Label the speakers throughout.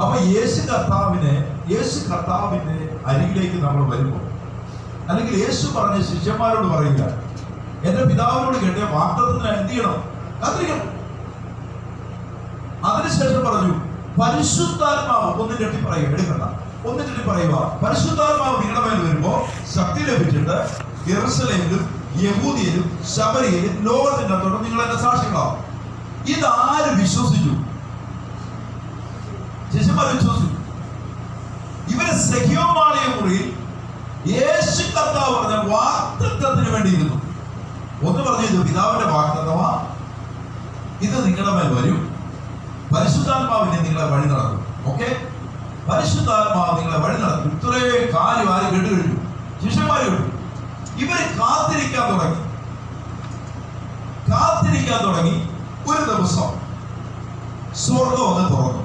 Speaker 1: അപ്പൊ യേശു കർത്താവിന്റെ അരികിലേക്ക് നമ്മൾ വരുമ്പോൾ, അല്ലെങ്കിൽ യേശു പറഞ്ഞ ശിഷ്യന്മാരോട് പറയുക, എന്റെ പിതാവിനോട് കേട്ടിയ വാഗ്ദത്തത്തിന് എന്ത് ചെയ്യണം? കാത്തിരിക്കണം. അതിനുശേഷം പറഞ്ഞു, പരിശുദ്ധാത്മാവ് ഒന്നിനെട്ടി പറയുക, എടുക്കണ്ട, ഒന്നിനെട്ടി പറയുക, പരിശുദ്ധാത്മാവ് നിങ്ങളുടെ മേൽ വരുമ്പോ ശക്തി ലഭിച്ചിട്ട് യെരൂശലേമിലും യഹൂദിയയിലും ശമരിയയിലും ലോകത്തിന്റെ അത്തോടെ നിങ്ങൾ എന്റെ സാക്ഷികളാവും. ഇതാര് വിശ്വസിച്ചു? ശിഷ്യന്മാർ വിശ്വസിച്ചു. ഇവര് സെഖിയോമാളിയ മുറിയിൽ യേശു കർത്താവ് പറഞ്ഞ വാഗ്ദത്തത്തിന് വേണ്ടിയിരുന്നു. ഒന്ന് പറഞ്ഞു, ഇത് പിതാവിന്റെ വാഗ്ദത്തമാ, ഇത് നിങ്ങളുടെ മേൽ വരും, പരിശുദ്ധാത്മാവിനെ നിങ്ങളെ വഴി നടത്തും. ഓക്കെ, പരിശുദ്ധാത്മാവ് നിങ്ങളെ വഴി നടത്തും. ഇത്രയും കാര്യം ആര് കേട്ട് കഴിഞ്ഞു? ശിഷ്യന്മാര് കേട്ടു. ഇവര് കാത്തിരിക്കാൻ തുടങ്ങി. ഒരു ദിവസം സ്വർഗം ഒന്ന് തുറന്നു.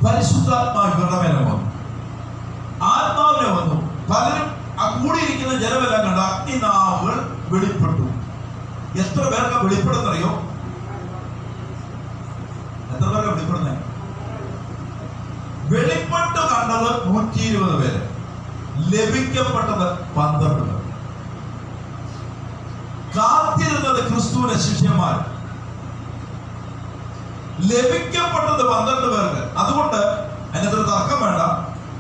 Speaker 1: പരിശുദ്ധാത്മാവ് ഇവരുടെ മേലെ വന്നു, ആത്മാവിനെ വന്നു. പലരും ആ കൂടിയിരിക്കുന്ന ജനമെല്ലാം കണ്ട അഗ്നിനാവുകൾ വെളിപ്പെട്ടു. എത്ര പേർക്ക് വെളിപ്പെടുന്നറിയോ? എത്ര പേർക്ക് വെളിപ്പെടുന്നേ? വെളിപ്പെട്ട് കണ്ടത് 120 പേര്, ലഭിക്കപ്പെട്ടത് 12 പേർ. കാത്തിരുന്നത് ക്രിസ്തുവിന്റെ ശിഷ്യന്മാർ, ലഭിക്കപ്പെട്ടത് 12 പേർക്ക്. അതുകൊണ്ട് അതിനകത്തൊരു തർക്കം വേണ്ട.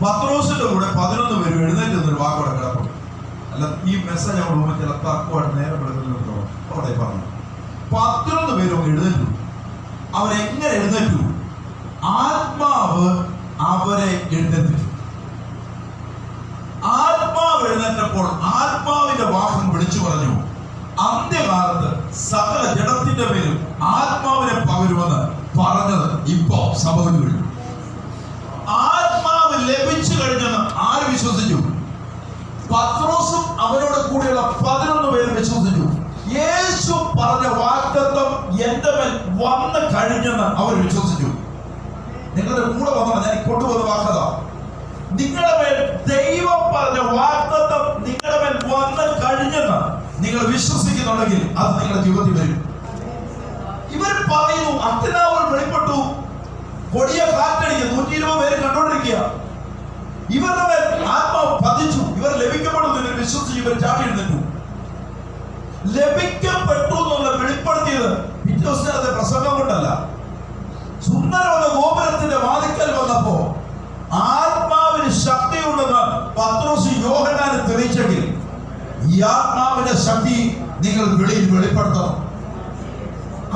Speaker 1: പത്രോസിന്റെ കൂടെ 11 പേര് എഴുന്നേറ്റ് നിന്നൊരു വാക്കോടെ കിടപ്പുണ്ട്. അല്ല, ഈ മെസ്സേജ് അവിടെ ചില തർക്കമായിട്ട് നേരം എടുക്കുന്നുണ്ടോ അവിടെ പറഞ്ഞു. 11 പേരും എഴുന്നേറ്റു. അവരെങ്ങനെ എഴുന്നേറ്റു? ആത്മാവ് അവരെ എഴുന്നേറ്റു. ആത്മാവ് എഴുന്നേറ്റപ്പോൾ ആത്മാവിന്റെ വാഹനം വിളിച്ചു പറഞ്ഞു, അന്ത്യകാലത്ത് സകല ജഡത്തിന്റെ പേരും ആത്മാവിനെ പകരുമെന്ന് പറഞ്ഞത് ഇപ്പോ സംഭവിച്ചു. ആത്മാവ് ലഭിച്ചു കഴിഞ്ഞെന്ന് ആര് വിശ്വസിച്ചു? പത്രോസും അവനോട് കൂടിയുള്ള 11 പേരും വിശ്വസിച്ചു. യേശു പറഞ്ഞ വാഗ്ദത്തം എന്റെ മേൽ വന്നു കഴിഞ്ഞെന്ന് അവർ വിശ്വസിച്ചു. നിങ്ങളുടെ കൂടെ വന്നോ, ഞാൻ കൊണ്ടുവന്ന വാക്കത, നിങ്ങളുടെ മേൽ ദൈവം പറഞ്ഞ വാഗ്ദത്തം നിങ്ങളുടെ മേൽ വന്നു കഴിഞ്ഞെന്ന് നിങ്ങൾ വിശ്വസിക്കുന്നുണ്ടെങ്കിൽ അത് നിങ്ങളുടെ ജീവിതത്തിൽ വരും. ഇവർ പറയുന്നു, അഗ്നിനാവുകൾ വെളിപ്പെട്ടു, കൊടിയ കാറ്റടിക്കുക, 120 പേര് കണ്ടോണ്ടിരിക്കുക. ഇവരുടെ മേൽ ആത്മാവ് പതിച്ചു. ഇവർ ലഭിക്കപ്പെടുന്നു ഇവർ വിശ്വസിച്ച് ഇവർ ചാടി എഴുന്നേറ്റു. ലഭിക്കപ്പെട്ടു എന്നുള്ള വെളിപ്പെടുത്തിയത് പിറ്റേ ദിവസത്തെ പ്രസംഗം കൊണ്ടല്ല. സുന്ദരമായ ഗോപുരത്തിന്റെ വാതിക്കൽ വന്നപ്പോ ആത്മാവിന് ശക്തിയുണ്ടെന്ന് പത്രോസ് യോഹന്നാന് തെളിയിച്ചെങ്കിൽ ഈ ആത്മാവിന്റെ ശക്തി നിങ്ങൾ വെളിപ്പെടുത്തണം.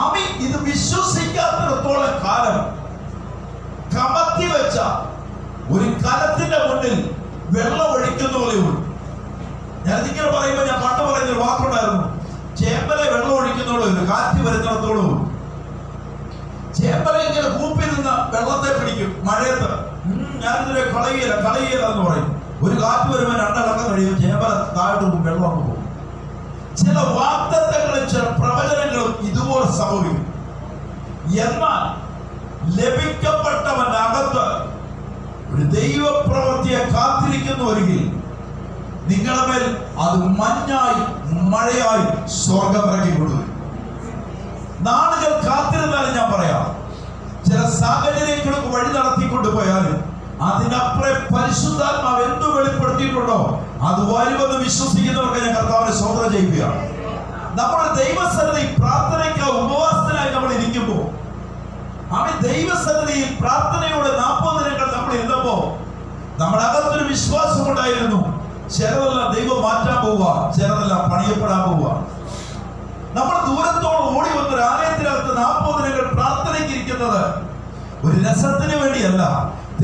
Speaker 1: അമ്മ ഇത് വിശ്വസിക്കാത്തിടത്തോളം കാലം കമത്തി വെച്ച ഒരു കലത്തിന്റെ മുന്നിൽ വെള്ളം ഒഴിക്കുന്ന പോലെയുള്ളൂ. ഞാൻ ഇങ്ങനെ പറയുമ്പോ ഞാൻ പണ്ട് പറയുന്ന ഒരു വാക്കുണ്ടായിരുന്നു, ചേമ്പലെ വെള്ളം ഒഴിക്കുന്നോളൂ, കാറ്റ് വരുന്നിടത്തോളൂ. ചേമ്പല ഇങ്ങനെ കൂപ്പിരുന്ന വെള്ളത്തെ പിടിക്കും മഴയത്ത്. ഞാനിതിനെ കളയില്ല എന്ന് പറയും. ഒരു കാറ്റ് വരുമ്പോൾ 2 ഇളക്കം കഴിയും, ചേമ്പല താഴോട്ട് വെള്ളം അങ്ങ് പോകും. ചില വാഗ്ദത്തങ്ങളും ചില പ്രവചനങ്ങളും ഇതുപോലെ സംഭവിക്കും. എന്നാൽ ലഭിക്കപ്പെട്ടവന്റെ അകത്ത് ഒരു ദൈവപ്രവൃത്തിയെ കാത്തിരിക്കുന്നുവെങ്കിൽ നിങ്ങളുടെ മേൽ അത് മഞ്ഞായി മഴയായി സ്വർഗം ഇറങ്ങി കൊടുക്കും. നാളുകൾ കാത്തിരുന്നാലും ഞാൻ പറയാം, ചില സാഹചര്യങ്ങൾക്ക് വഴി നടത്തിക്കൊണ്ട് പോയാലും അതിനപ്പുറം പരിശുദ്ധാത്മാവ് എന്തു വെളിപ്പെടുത്തിയിട്ടുണ്ടോ അത് വരുമെന്ന് വിശ്വസിക്കുന്നവർക്ക് ഞാൻ കർത്താവിനെ സ്തോത്രം ചെയ്യുകയാണ്. നമ്മുടെ ദൈവസന്നിധി പ്രാർത്ഥനയ്ക്ക് ഉപവാസത്തിനായി നമ്മൾ ഇരിക്കുമ്പോൾ, അവൻ ദൈവസന്നിധിയിൽ പ്രാർത്ഥനയോടെ 40 ദിനങ്ങൾ നമ്മൾ ഇരുന്നപ്പോ നമ്മുടെ അകത്തൊരു വിശ്വാസം ഉണ്ടായിരുന്നു. ചിലതെല്ലാം ദൈവം മാറ്റാൻ പോവുക, ചിലതെല്ലാം പണിയപ്പെടാൻ പോവുക. നമ്മൾ ദൂരത്തോട് ഓടി വന്നൊരു ആലയത്തിനകത്ത് 40 ദിനങ്ങൾ പ്രാർത്ഥനയ്ക്ക് ഇരിക്കുന്നത് ഒരു രസത്തിന് വേണ്ടിയല്ല,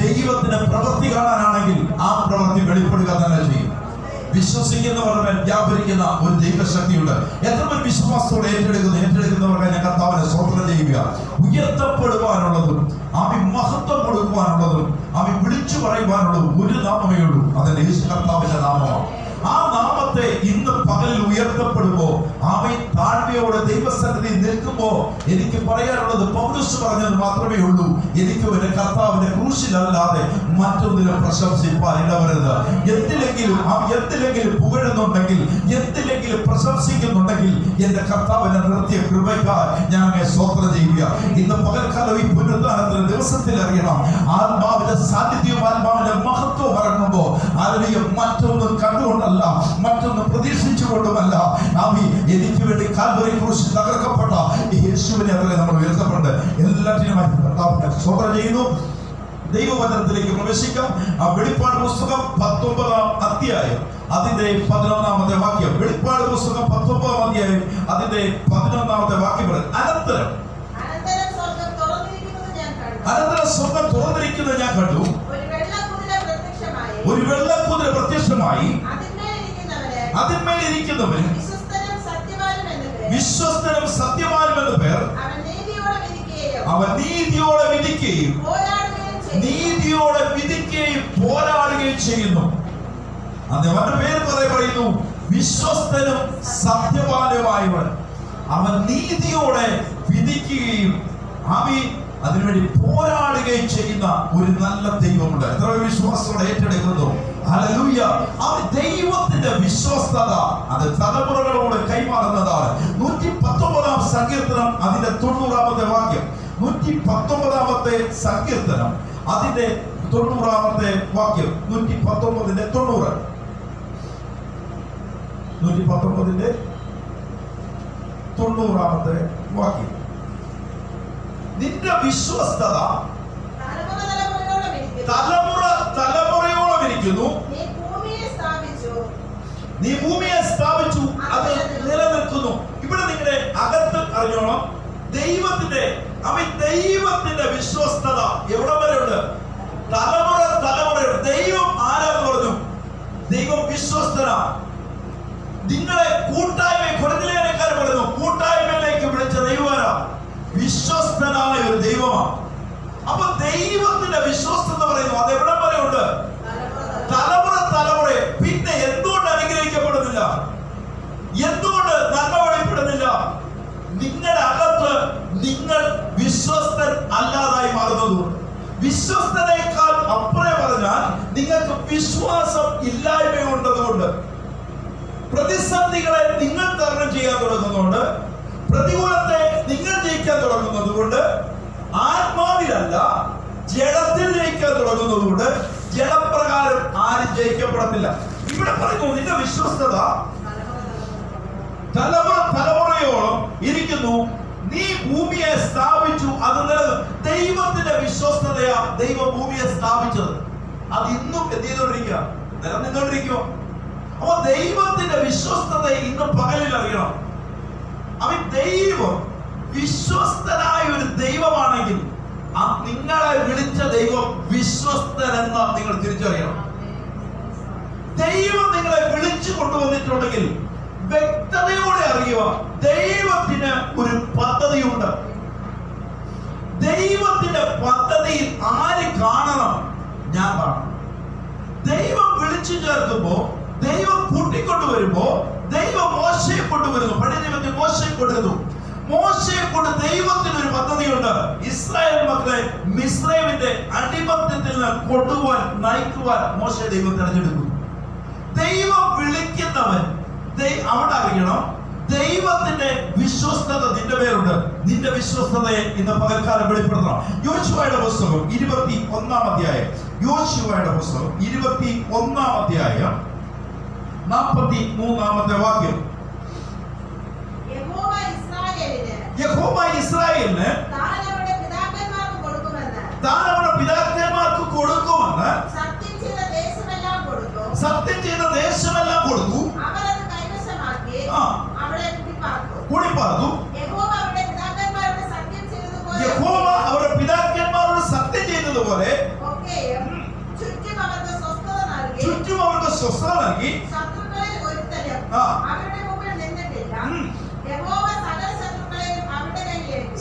Speaker 1: ദൈവത്തിന്റെ പ്രവൃത്തി കാണാനാണെങ്കിൽ ആ പ്രവൃത്തി വെളിപ്പെടുക തന്നെ ചെയ്യും. വിശ്വസിക്കുന്നവരുടെ വ്യാപരിക്കുന്ന ഒരു ദൈവശക്തിയുണ്ട്. എത്ര പേർ വിശ്വാസത്തോടെ ഏറ്റെടുക്കുന്നവർക്ക് ഞാൻ കർത്താവിനെ സ്തോത്രം ചെയ്യുക. ഉയർത്തപ്പെടുവാനുള്ളതും മഹത്വം കൊടുക്കുവാനുള്ളതും വിളിച്ചു പറയുവാനുള്ളതും ഒരു നാമമേ ഉള്ളൂ, അതിന്റെ യേശു കർത്താവിന്റെ നാമമാണ്. ആ നാമത്തെ ഇന്ന് പകലിൽ ഉയർത്തപ്പെടുമ്പോ താഴ്മയോടെ ദൈവസന്നിധി നിൽക്കുമ്പോ എനിക്ക് പറയാനുള്ളത് പൗലോസ് പറഞ്ഞത് മാത്രമേ ഉള്ളൂ, എനിക്ക് എന്റെ കർത്താവിന്റെ ക്രൂശ് ക്രൂശിലല്ലാതെ മറ്റൊന്നിലും പ്രശംസിപ്പാൻ ഇടവരുത്. എന്തിലെങ്കിലും പുകഴുന്നുണ്ടെങ്കിൽ, എന്തിലെങ്കിലും പ്രശംസിക്കുന്നുണ്ടെങ്കിൽ എന്റെ കർത്താവിനെ നിർത്തിയ കൃപയ്ക്കായി ഞാൻ സ്തോത്രം ചെയ്യുക. ഇന്ന് പകൽക്കാലം ഈ പുനരുദ്ധാനത്തിന്റെ ദിവസത്തിൽ അറിയണം, ആത്മാവിന്റെ സാന്നിധ്യവും ആത്മാവിന്റെ മഹത്വം ഇറങ്ങുമ്പോൾ ആരെയും മറ്റൊന്നും കണ്ടുകൊണ്ടല്ല, മറ്റൊന്നും പ്രതീക്ഷിച്ചുകൊണ്ടുമല്ല, എനിക്ക് വേണ്ടി കാൽവരി ക്രൂശിൽ തകർക്കപ്പെട്ട യേശുവിനെ അത്രേ നമ്മൾ ഉയർത്തപ്പെട്ട് എല്ലാറ്റിനുമായി കർത്താവിനെ സ്തോത്രം ചെയ്യുന്നു. ദൈവവചനത്തിലേക്ക് പ്രവേശിക്കാം. ആ വെളിപ്പാട് പുസ്തകം 19-ാം അധ്യായം അതിന്റെ 11-ാമത്തെ വാക്യം. വെളിപ്പാട് പുസ്തകം 19-ാം അധ്യായം അതിന്റെ 11-ാമത്തെ വാക്യം. അനന്തരം സ്വർഗ്ഗം തുറന്നിരിക്കുന്നത് ഞാൻ കണ്ടു. ഒരു വെള്ളക്കുതിര പ്രത്യക്ഷമായി, അതിന്മേൽ ഇരിക്കുന്നവനും വിശ്വസ്തനും സത്യവാനും എന്ന് പേർ. അവൻ നീതിയോടെ വിധിക്കുകയും പോരാടുകയും ചെയ്യുന്നു. അവന്റെ പേര് പറയുന്നു വിശ്വസ്തനും സത്യവാനുമായവൻ. അവൻ നീതിയോടെ വിധിക്കുകയും അതിനുവേണ്ടി പോരാടുകയും ചെയ്യുന്ന ഒരു നല്ല ദൈവമുണ്ട്. എത്ര വിശ്വാസത്തോടെ ഏറ്റെടുക്കുന്നു? ഹല്ലേലൂയ. ആ ദൈവത്തിന്റെ വിശ്വസ്തത അത് തലമുറകളോട് കൈമാറുന്നതാണ്. 119-ാം സങ്കീർത്തനം അതിന്റെ 90-ാമത്തെ വാക്യം. 119-ാമത്തെ സങ്കീർത്തനം അതിന്റെ 90-ാമത്തെ വാക്യം. 119-ന്റെ 90. 119-ന്റെ 90-ാമത്തെ വാക്യം. നിന്റെ വിശ്വസ്തത തലമുറയോളം ഇരിക്കുന്നു. നീ ഭൂമിയെ സ്ഥാപിച്ചു, അത് നിലനിൽക്കുന്നു. ഇവിടെ നിങ്ങളുടെ അകത്ത് അറിഞ്ഞോണം, ദൈവത്തിന്റെ വിശ്വസ്തത എവിടെ വരെയുണ്ട്? തലമുറയുണ്ട്. ദൈവം ആരാന്ന് പറഞ്ഞു? ദൈവം വിശ്വസ്തന. നിങ്ങളെ കൊടുത്തിലേക്കാർ പറയുന്നു, കൂട്ടായ്മയിലേക്ക് വിളിച്ച ദൈവമാരാ? വിശ്വസ്തനായ ഒരു ദൈവമാണ്. അപ്പൊ ദൈവത്തിന്റെ വിശ്വസ്തത പറയുന്നു അത് എവിടെ വരെയുണ്ട്? തലമുറയെ. പിന്നെ എന്തുകൊണ്ട് അനുഗ്രഹിക്കപ്പെടുന്നില്ല? എന്തുകൊണ്ട് നന്മ വെളിപ്പെടുന്നില്ല? നിങ്ങളുടെ അകത്ത് നിങ്ങൾ വിശ്വസ്തൻ അല്ലാതായി മാറുന്നതുകൊണ്ട്. വിശ്വസ്തനേക്കാൾ അപ്പുറേ പറഞ്ഞാൽ നിങ്ങൾക്ക് വിശ്വാസം ഇല്ലായ്മയുണ്ടതുകൊണ്ട്, പ്രതിസന്ധികളെ നിങ്ങൾ തരണം ചെയ്യാൻ തുടങ്ങുന്നുണ്ട്, പ്രതികൂലത്തെ നിങ്ങൾ ജയിക്കാൻ തുടങ്ങുന്നത് കൊണ്ട്, ആത്മാവിലല്ല ജഡത്തിൽ ജയിക്കാൻ തുടങ്ങുന്നത് കൊണ്ട് ജഡപ്രകാരം ആരും ജയിക്കപ്പെടത്തില്ല. ഇവിടെ പറയുന്നു നിന്റെ വിശ്വസ്തത തലമുറയോളം ഇരിക്കുന്നു. നീ ഭൂമിയെ സ്ഥാപിച്ചു, അത് ദൈവത്തിന്റെ വിശ്വസ്തതയാ ദൈവം ഭൂമിയെ സ്ഥാപിച്ചത്. അത് ഇന്നും എന്ത് ചെയ്തോണ്ടിരിക്കുക? നിലനിന്നോണ്ടിരിക്കുക. അപ്പൊ ദൈവത്തിന്റെ വിശ്വസ്തത ഇന്ന് പകലിൽ അറിയണം. അവൻ ദൈവം വിശ്വസ്തനായ ഒരു ദൈവമാണെങ്കിൽ നിങ്ങളെ വിളിച്ച ദൈവം വിശ്വസ്തനെന്ന് നിങ്ങൾ തിരിച്ചറിയണം. ദൈവം നിങ്ങളെ വിളിച്ചു കൊണ്ടുവന്നിട്ടുണ്ടെങ്കിൽ വ്യക്തതയോടെ അറിയുക, ദൈവത്തിന് ഒരു പദ്ധതിയുണ്ട്. ദൈവത്തിന്റെ പദ്ധതിയിൽ ആര് കാണണം? ഞാൻ കാണണം. ദൈവം വിളിച്ചു ചേർക്കുമ്പോ, ദൈവം കൂട്ടിക്കൊണ്ടുവരുമ്പോ, ദൈവം മോശയെ കൊണ്ടുവരുന്നു. പഴയ നിയമത്തിൽ മോശയെ കൊണ്ടുവരുന്നു. മോശയെ കൊണ്ട് ദൈവത്തിന് ഒരു പദ്ധതിയുണ്ട്. ഇസ്രായേൽ മക്കളെ മിസ്രൈമിന്റെ അടിമത്തത്തിൽ നിന്ന് കൊണ്ടുപോകാൻ, നയിക്കുവാൻ മോശയെ ദൈവം തിരഞ്ഞെടുക്കുന്നു. ദൈവം വിളിക്കുന്നവൻ അവിടെ അറിയണം, ദൈവത്തിന്റെ വിശ്വസ്തത നിന്റെ പേരുണ്ട്. നിന്റെ വിശ്വസ്തതയെ ഇന്ന് പകൽക്കാലം വെളിപ്പെടുത്തണം. യോശുവയുടെ പുസ്തകം 21-ാം അധ്യായം. യോശുവയുടെ പുസ്തകം 21-ാം അധ്യായം 43-ാമത്തെ വാക്യം. യഹോവ ഇസ്രായേലിന് താൻ അവരുടെ പിതാക്കന്മാർക്ക് കൊടുക്കുമെന്ന് സത്യം ചെയ്ത ദേശമെല്ലാം കൊടുത്തു. കുടിപ്പാർത്തു. യഹോവ അവരുടെ പിതാക്കന്മാരോട് സത്യം ചെയ്തതുപോലെ ചുറ്റും അവർക്ക് സ്വസ്ഥത നൽകി.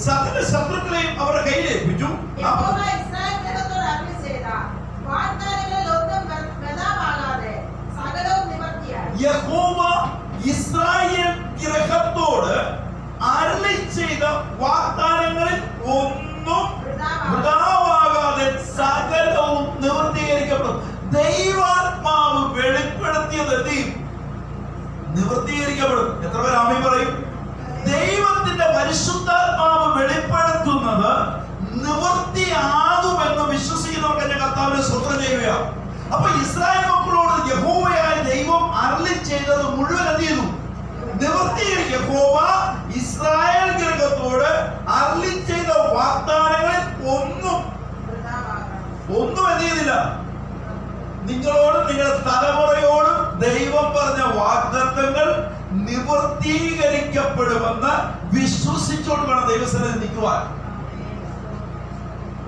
Speaker 1: സകല ശത്രുക്കളെയും അവരുടെ കയ്യിലേൽപ്പിച്ചു. യഹോവ ഇസ്രായേൽ ഗൃഹത്തോട് അരുളി ചെയ്ത വാഗ്ദാനങ്ങളിൽ ഒന്നും വൃഥാവാകാതെ സകല നിവൃത്തീകരിക്കപ്പെടും. എത്ര പേർ ആമേൻ പറയും? ദൈവത്തിന്റെ പരിശുദ്ധാത്മാവ് വെളിപ്പെടുത്തുന്നത് നിവൃത്തിയാകുമെന്ന് വിശ്വസിക്കുന്നവർക്ക് എന്റെ കർത്താവിനെ സ്തോത്രം ചെയ്യുക. അപ്പൊ ഇസ്രായേൽ മക്കളോട് യഹോവയായ ദൈവം അരുളി ചെയ്തത് മുഴുവൻ എന്ത് ചെയ്തു? നിവൃത്തീകരിക്കും. യഹോവ ഇസ്രായേൽ ഗൃഹത്തോട് അരുളി ചെയ്ത വാഗ്ദാനങ്ങളിൽ ഒന്നും എന്ത് ചെയ്തില്ല? നിങ്ങളോടും നിങ്ങളുടെ തലമുറയോടും ദൈവം പറഞ്ഞ വാഗ്ദത്തങ്ങൾ നിവൃത്തീകരിക്കപ്പെടുമെന്ന് വിശ്വസിച്ചോണ്ട് വേണം ദൈവസന്നിധിയിൽ നിൽക്കുവാൻ.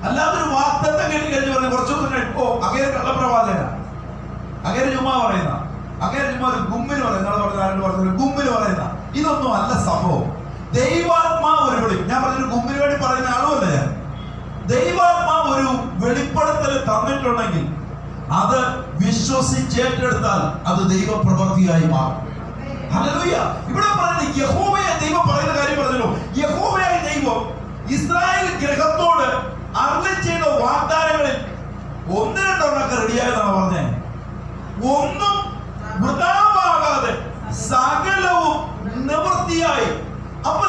Speaker 1: അല്ലാതെ ഒരു വാഗ്ദത്തം കേട്ട് കഴിഞ്ഞ് പറഞ്ഞ കുറച്ചു ദിവസം കഴിയുമ്പോ അങ്ങനെ കള്ളപ്രവാചകന, അങ്ങനെ ചുമ്മാ പറയുന്ന, അങ്ങനെ ചുമ്മാ ഒരു ഗുമ്മിന് പറയുന്ന, ഗുമ്മിന് പറയുന്ന ഇതൊന്നും അല്ല സംഭവം. ദൈവാത്മാവ് ഒരു വിളി, ഞാൻ പറഞ്ഞൊരു ഗുമ്മിന് വേണ്ടി പറയുന്ന ആളുമല്ല ഞാൻ. ദൈവാത്മാവ് ഒരു വെളിപ്പെടുത്തൽ തന്നിട്ടുണ്ടെങ്കിൽ അത് വിശ്വസിച്ചേറ്റെടുത്താൽ അത് ദൈവപ്രവൃത്തിയായി മാറും. ഹല്ലേലൂയ. ഇവിടെ പറയുന്നത് യഹോവയായ ദൈവം പറയുന്ന കാര്യം പറഞ്ഞല്ലോ. യഹോവയായ ദൈവം ഇസ്രായേൽ ഗൃഹത്തോട് അരുളി ചെയ്ത വാഗ്ദാനങ്ങളിൽ ഒന്ന് രണ്ടെണ്ണമൊക്കെ റെഡിയായെന്നാണ് പറഞ്ഞത്. ഒന്നും വൃഥാവാകാതെ സകലവും നിവൃത്തിയായി. അപ്പൊ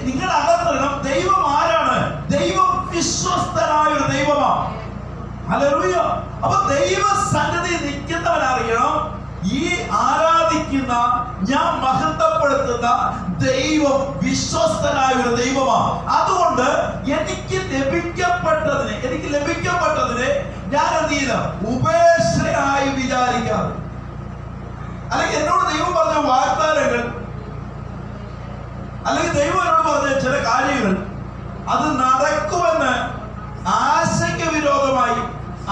Speaker 1: നിങ്ങൾ അകത്തണം, ദൈവം ആരാണ്? ദൈവം വിശ്വസ്തനായ ഒരു ദൈവമാണ്. ഹല്ലേലൂയ. അപ്പൊ ദൈവ സന്നിധി നിൽക്കുന്നവനറിയണം, ഈ ആരാധിക്കുന്ന, ഞാൻ മഹത്വപ്പെടുത്തുന്ന ദൈവം വിശ്വസ്തനായ ഒരു ദൈവമാണ്. അതുകൊണ്ട് എനിക്ക് ലഭിക്കപ്പെട്ടതിനെ ഞാൻ എന്ത് ചെയ്ത ഉപേക്ഷയായി വിചാരിക്കാതെ, അല്ലെങ്കിൽ എന്നോട് ദൈവം പറഞ്ഞ വാഗ്ദാനങ്ങൾ, അല്ലെങ്കിൽ ദൈവം എന്നോട് പറഞ്ഞ ചില കാര്യങ്ങൾ അത് നടക്കുമെന്ന് ആശയ്ക്ക് വിരോധമായി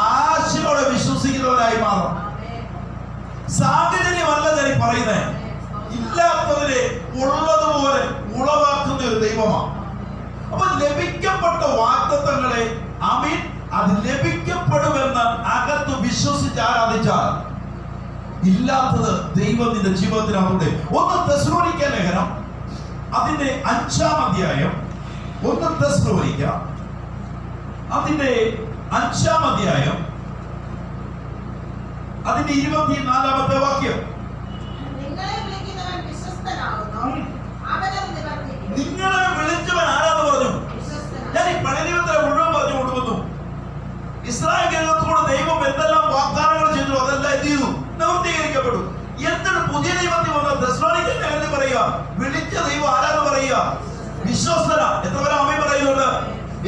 Speaker 1: ആശയോടെ വിശ്വസിക്കുന്നവരായി മാറും. സാഹചര്യമല്ല ഞാൻ പറയുന്നത്, ഇല്ലാത്തതിനെ ഉള്ളതുപോലെ ഉളവാക്കുന്ന ഒരു ദൈവമാണ്. അപ്പൊ ലഭിക്കപ്പെട്ട വാഗ്ദത്തങ്ങളെ ആമീൻ അത് ലഭിക്കപ്പെടുമെന്ന് അകത്ത് വിശ്വസിച്ച് ആരാധിച്ചാൽ ഇല്ലാത്തത് ദൈവം നിന്റെ ജീവിതത്തിനകത്തൂടെ. 1 തെസ്സലോനിക്ക ലേഖനം അതിന്റെ 5-ാം അധ്യായം, 1 തെസ്സലോനിക്ക അതിന്റെ 5-ാം അധ്യായം അതിന്റെ 24-ാമത്തെ വാക്യം. നിങ്ങളെ വിളിച്ചവൻ ആരാന്ന് പറഞ്ഞു? ഞാൻ ഈ പഴയ നിയമത്തിലെ മുഴുവൻ പറഞ്ഞു കൊണ്ടുവന്നു. ഇസ്രായേൽ ഗൃഹത്തോട് ദൈവം എന്തെല്ലാം വാഗ്ദാനങ്ങൾ ചെയ്തു അതെല്ലാം എന്ത് ചെയ്തു? നിവൃത്തീകരിക്കപ്പെടും. എന്നിട്ട് പുതിയ നിയമത്തിൽ വന്ന തെസ്സലോനിക്ക ലേഖനത്തിൽ പറയുക, വിളിച്ച ദൈവം ആരാന്ന് പറയുക? വിശ്വസ്തന. എത്ര പേര് ആമേൻ പറയുന്നുണ്ട്?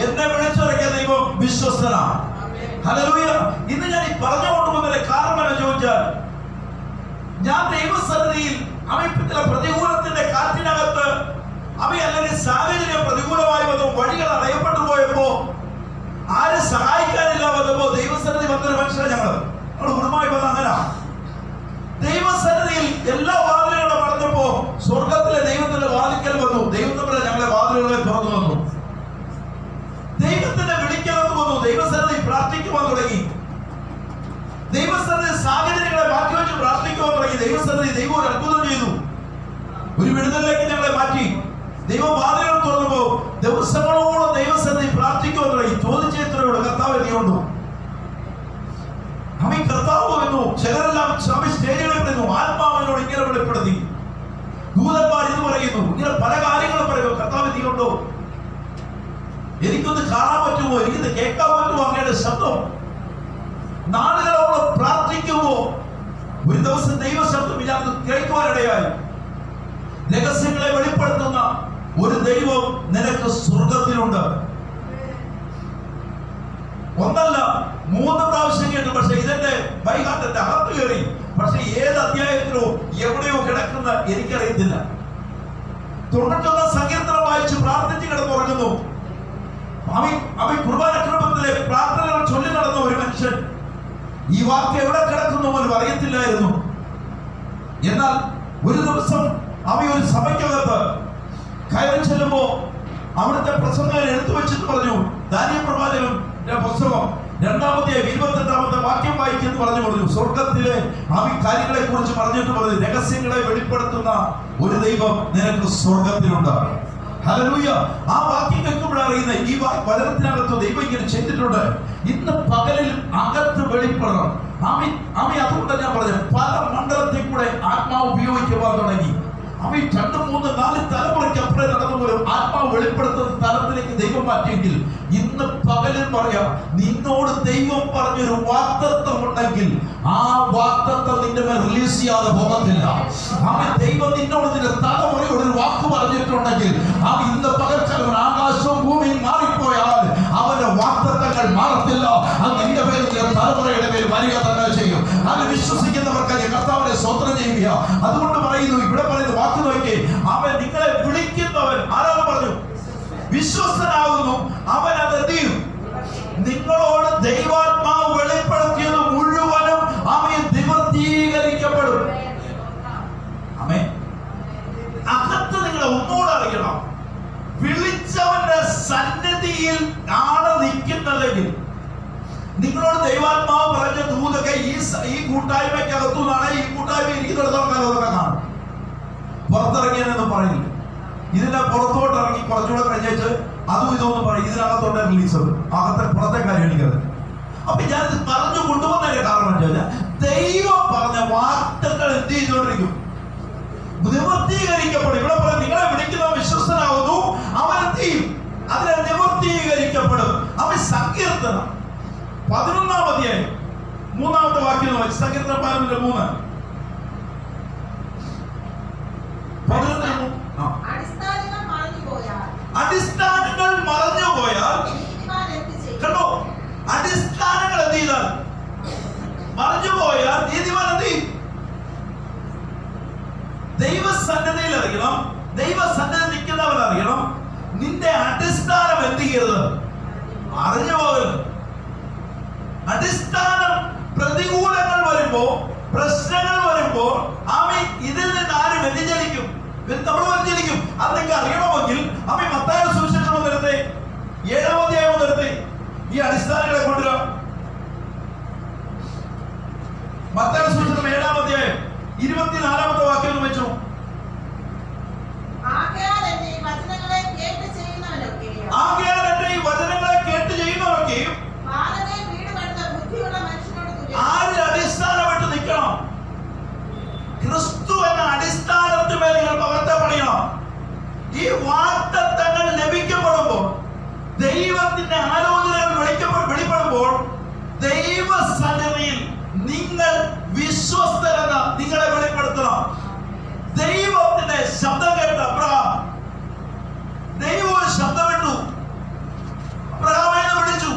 Speaker 1: എന്നെ വിളിച്ചിറക്കിയ ദൈവം വിശ്വസ്തന. ഹല്ലേലൂയ. ഇന്ന് ഞാൻ ഈ പറഞ്ഞു കൊണ്ടുവന്നതിന്റെ കാരണം എന്ന് ചോദിച്ചാൽ, ഞാൻ ദൈവസന്നിധിയിൽ ചില പ്രതികൂലത്തിന്റെ കാറ്റിനകത്ത് അല്ലെങ്കിൽ സാഹചര്യം പ്രതികൂലമായി വന്നു, വഴികൾ അടയപ്പെട്ടു പോയപ്പോ, ആരും സഹായിക്കാനില്ല വന്നപ്പോ ദൈവസന്നിധി വന്നൊരു മനുഷ്യരെ ഞങ്ങൾ കുടുംബമായി വന്ന അങ്ങനെ ദൈവസന്നിധിയിൽ എല്ലാ വാതിലുകളും അടഞ്ഞപ്പോ സ്വർഗത്തിലെ ദൈവത്തിന്റെ വാതിക്കൽ വന്നു. ദൈവം തമ്മിൽ ഞങ്ങളെ വാതിലുകളെ തുറന്നു വന്നു. ദൈവത്തിന്റെ വിളിക്കകത്ത് വന്നു. ദൈവസന്നിധി പ്രാർത്ഥിക്കുവാൻ തുടങ്ങി. ദൈവസന്നിധി സാഹചര്യങ്ങളെ മാറ്റിവെച്ച് പ്രാർത്ഥിക്കുവാൻ തുടങ്ങി. ദൈവസന്നിധി ദൈവം ഒരു അത്ഭുതം ചെയ്തു. ഒരു വിടുതലിലേക്ക് ഞങ്ങളെ മാറ്റി. ദൈവം വാതിലുകൾ തുറന്നപ്പോ ദിവസങ്ങളോളം ദൈവസന്നിധി പ്രാർത്ഥിക്കുവാൻ തുടങ്ങി. ചോദിച്ചേത്രയോട് കർത്താവ് നീയുണ്ടോ? അവൻ കർത്താവ് എന്നു ചിലരെല്ലാം സ്റ്റേജുകളിൽ പറയുന്നു, ആത്മാവിനോട് ഇങ്ങനെ വെളിപ്പെടുത്തി. ദൂതന്മാർ ഇത് പറയുന്നു, ഇങ്ങനെ പല കാര്യങ്ങളും പറയുന്നു, കർത്താവ് നീയുണ്ടോ? എനിക്കൊന്ന് കാണാൻ പറ്റുമോ? എനിക്കൊന്ന് കേൾക്കാൻ പറ്റുമോ അങ്ങയുടെ ശബ്ദം? നാളുകളോളം പ്രാർത്ഥിക്കുമോ? ഒരു ദിവസം ദൈവശബ്ദം ഇല്ലാതെ കേൾക്കുവാനിടയായി. രഹസ്യങ്ങളെ വെളിപ്പെടുത്തുന്ന ഒരു ദൈവം നിനക്ക് സ്വർഗത്തിലുണ്ട്. ഒന്നല്ല 3 പ്രാവശ്യം കേട്ടു. പക്ഷെ ഇതെന്റെ ബൈഹാർട്ടിന്റെ അകത്ത് കയറി. പക്ഷെ ഏത് അധ്യായത്തിലോ എവിടെയോ കിടക്കുന്ന എനിക്കറിയത്തില്ല. 91 സങ്കീർത്തനം വായിച്ച് പ്രാർത്ഥിച്ച് കിടന്നുറങ്ങുന്നു. അവൻ കുർബാനക്രമത്തിലെ പ്രാർത്ഥനകൾ ചൊല്ലി നടന്ന ഒരു മനുഷ്യൻ ഈ വാക്ക് എവിടെ കിടക്കുന്നു പോലും അറിയത്തില്ലായിരുന്നു. എന്നാൽ ഒരു ദിവസം അവൻ ഒരു സഭയ്ക്കകത്ത് കയറി ചെല്ലുമ്പോ അവിടുത്തെ പ്രസംഗകൻ എടുത്തു വെച്ചിട്ട് പറഞ്ഞു, ദാനിയേൽ പ്രവാചകന്റെ പുസ്തകം 2-ാമത്തെ വാക്യം വായിക്കുന്നു പറഞ്ഞു. സ്വർഗത്തിലെ ആ കാര്യങ്ങളെ കുറിച്ച് പറഞ്ഞിട്ട് പറഞ്ഞു, രഹസ്യങ്ങളെ വെളിപ്പെടുത്തുന്ന ഒരു ദൈവം നിനക്ക് സ്വർഗത്തിലുണ്ട്. ഹല്ലേലൂയ. ആ വാക്യം കേൾക്കുമ്പോഴാണ് അറിയുന്നത് ഈ വചനത്തിനകത്ത് ദൈവം ഇങ്ങനെ ചെയ്തിട്ടുണ്ട്. ഇന്ന് പകലിൽ അകത്ത് വെളിപ്പെടണം. അതുകൊണ്ട് ഞാൻ പറഞ്ഞു, പല മണ്ഡലത്തിൽ കൂടെ ആത്മാവ് ഉപയോഗിക്കുവാൻ തുടങ്ങി. 2, 3, 4 തലമുറയ്ക്ക് അപ്പുറം നടന്നു പോലും ആത്മാവ് വെളിപ്പെടുത്തുന്ന തലത്തിലേക്ക് ദൈവം മാറ്റിയെങ്കിൽ ഇന്ന് പകലും പറയാം, നിന്നോട് ദൈവം പറഞ്ഞൊരു വാഗ്ദത്തം ഉണ്ടെങ്കിൽ ആ വാഗ്ദത്തം നിന്റെ മേൽ റിലീസ് ചെയ്യാതെ പോകത്തില്ല. ദൈവം നിന്നോട് നിന്റെ തലമുറയോട് ഒരു വാക്ക് പറഞ്ഞിട്ടുണ്ടെങ്കിൽ ഇന്ന് പകൽക്കാലം ആകാശവും ഭൂമിയും മാറിപ്പോയാൽ അവന്റെ വാഗ്ദത്തങ്ങൾ മാറത്തില്ല. അത് നിന്റെ പേരിൽ തലമുറയുടെ പേര് വരിക തന്നെ ചെയ്യും. അത് വിശ്വസിക്കുന്നവർക്ക് കർത്താവിനെ സ്തോത്രം ചെയ്യുക. അതുകൊണ്ട് പറയുന്നു, ഇവിടെ പറയുന്നു വാക്ക് നോക്കി, അവൻ നിങ്ങളെ വിളിക്കുന്നവൻ ആരാണ് പറഞ്ഞു? വിശ്വസ്തനാകുന്നു. അവൻ അത് എന്ത് ചെയ്യും? നിങ്ങളോട് ദൈവാത്മാവ് വെളിപ്പെടുത്തിയത് മുഴുവനും അവൻ നിവർത്തീകരിക്കപ്പെടും. ആമേൻ. അകത്ത് നിങ്ങളെ ഒന്നുകൂടെ അറിയണം, വിളിച്ചവന്റെ സന്നിധിയിൽ ആണ് നിൽക്കുന്നതെങ്കിൽ നിങ്ങളോട് ദൈവാത്മാവ് പറഞ്ഞ ദൂതൊക്കെ ഈ കൂട്ടായ്മയ്ക്കകത്തു നിന്നാണ്, ഈ കൂട്ടായ്മ ഇരിക്കുന്നിടത്തോളം അതൊക്കെ കാണും. പുറത്തിറങ്ങിയെന്ന് പറയില്ല. ഇതിന്റെ പുറത്തോട്ട് ഇറങ്ങി കുറച്ചുകൂടെ കഴിഞ്ഞേച്ച് അതും ഇതൊന്നും പറയും. ഇതിനകത്തോടെ റിലീസ് അകത്തെ പുറത്തെ കാര്യം എനിക്കത്. അപ്പൊ ഞാനിത് പറഞ്ഞു കൊണ്ടുപോകുന്നതിന്റെ കാരണം എന്താ വെച്ചാൽ, ദൈവം പറഞ്ഞ വാർത്തകൾ എന്ത് ചെയ്തുകൊണ്ടിരിക്കും? നിവർത്തീകരിക്കപ്പെടും. ഇവിടെ പറയാം, നിങ്ങളെ വിളിക്കുന്ന വിശ്വസ്തനാകുന്നു, അവൻ എന്ത് ചെയ്യും? അതിനെ നിവർത്തീകരിക്കപ്പെടും. അവൻ സങ്കീർത്തനം 11-ാം അധ്യായം 3-ാമത്തെ വാക്യം വെച്ച്, സങ്കീർത്തനം 11:3. അടിസ്ഥാനങ്ങൾ മറഞ്ഞു പോയാൽ കണ്ടോ, അടിസ്ഥാനങ്ങൾ എന്ത് ചെയ്താൽ മറഞ്ഞു പോയാൽ നീതിമാൻ എന്ത് ചെയ്യും? ദൈവസന്നിധിയിൽ അറിയണം, ദൈവസന്നിധി നിൽക്കുന്നവൻ അറിയണം, നിന്റെ അടിസ്ഥാനം എന്ത് ചെയ്യരുത്? അറിഞ്ഞു പോകരുത്. അടിസ്ഥാനം പ്രതികൂലങ്ങൾ വരുമ്പോ, പ്രശ്നങ്ങൾ വരുമ്പോ ഇതിൽ നിന്ന് ആര് വ്യതിചലിക്കും? നമ്മൾ വ്യതിചലിക്കും. അത് നിങ്ങൾക്ക് അറിയണമെങ്കിൽ മത്തായിയുടെ സുവിശേഷം വന്നിരുന്നേ 7-ാം അധ്യായം വന്നിരുന്നേ ഈ അടിസ്ഥാനങ്ങളെ കൊണ്ടുവരാം. മത്തായിയുടെ സുവിശേഷം 7-ാം അധ്യായം 24-ാമത്തെ വാക്യം വെച്ചു. ആകയാൽ എന്റെ ഈ വചനങ്ങളെ കേട്ട് ചെയ്യുന്നവരൊക്കെയും ആര് അടിസ്ഥാനമായിട്ട് നിൽക്കണം? ക്രിസ്തു എന്ന അടിസ്ഥാനത്തിന്മേൽ നിങ്ങൾ പകർത്തെ പണിയണം. ഈ വാഗ്ദത്തങ്ങൾ ലഭിക്കപ്പെടുമ്പോൾ, ദൈവത്തിന്റെ ആലോചനകൾ വെളിപ്പെടുമ്പോൾ, ദൈവസന്നിധിയിൽ നിങ്ങൾ വിശ്വസ്തരെന്ന് നിങ്ങളെ വെളിപ്പെടുത്തണം. ദൈവത്തിന്റെ ശബ്ദം കേട്ട അബ്രഹാം, ദൈവം ശബ്ദമിട്ടു, അബ്രഹാമിനെ വിളിച്ചു,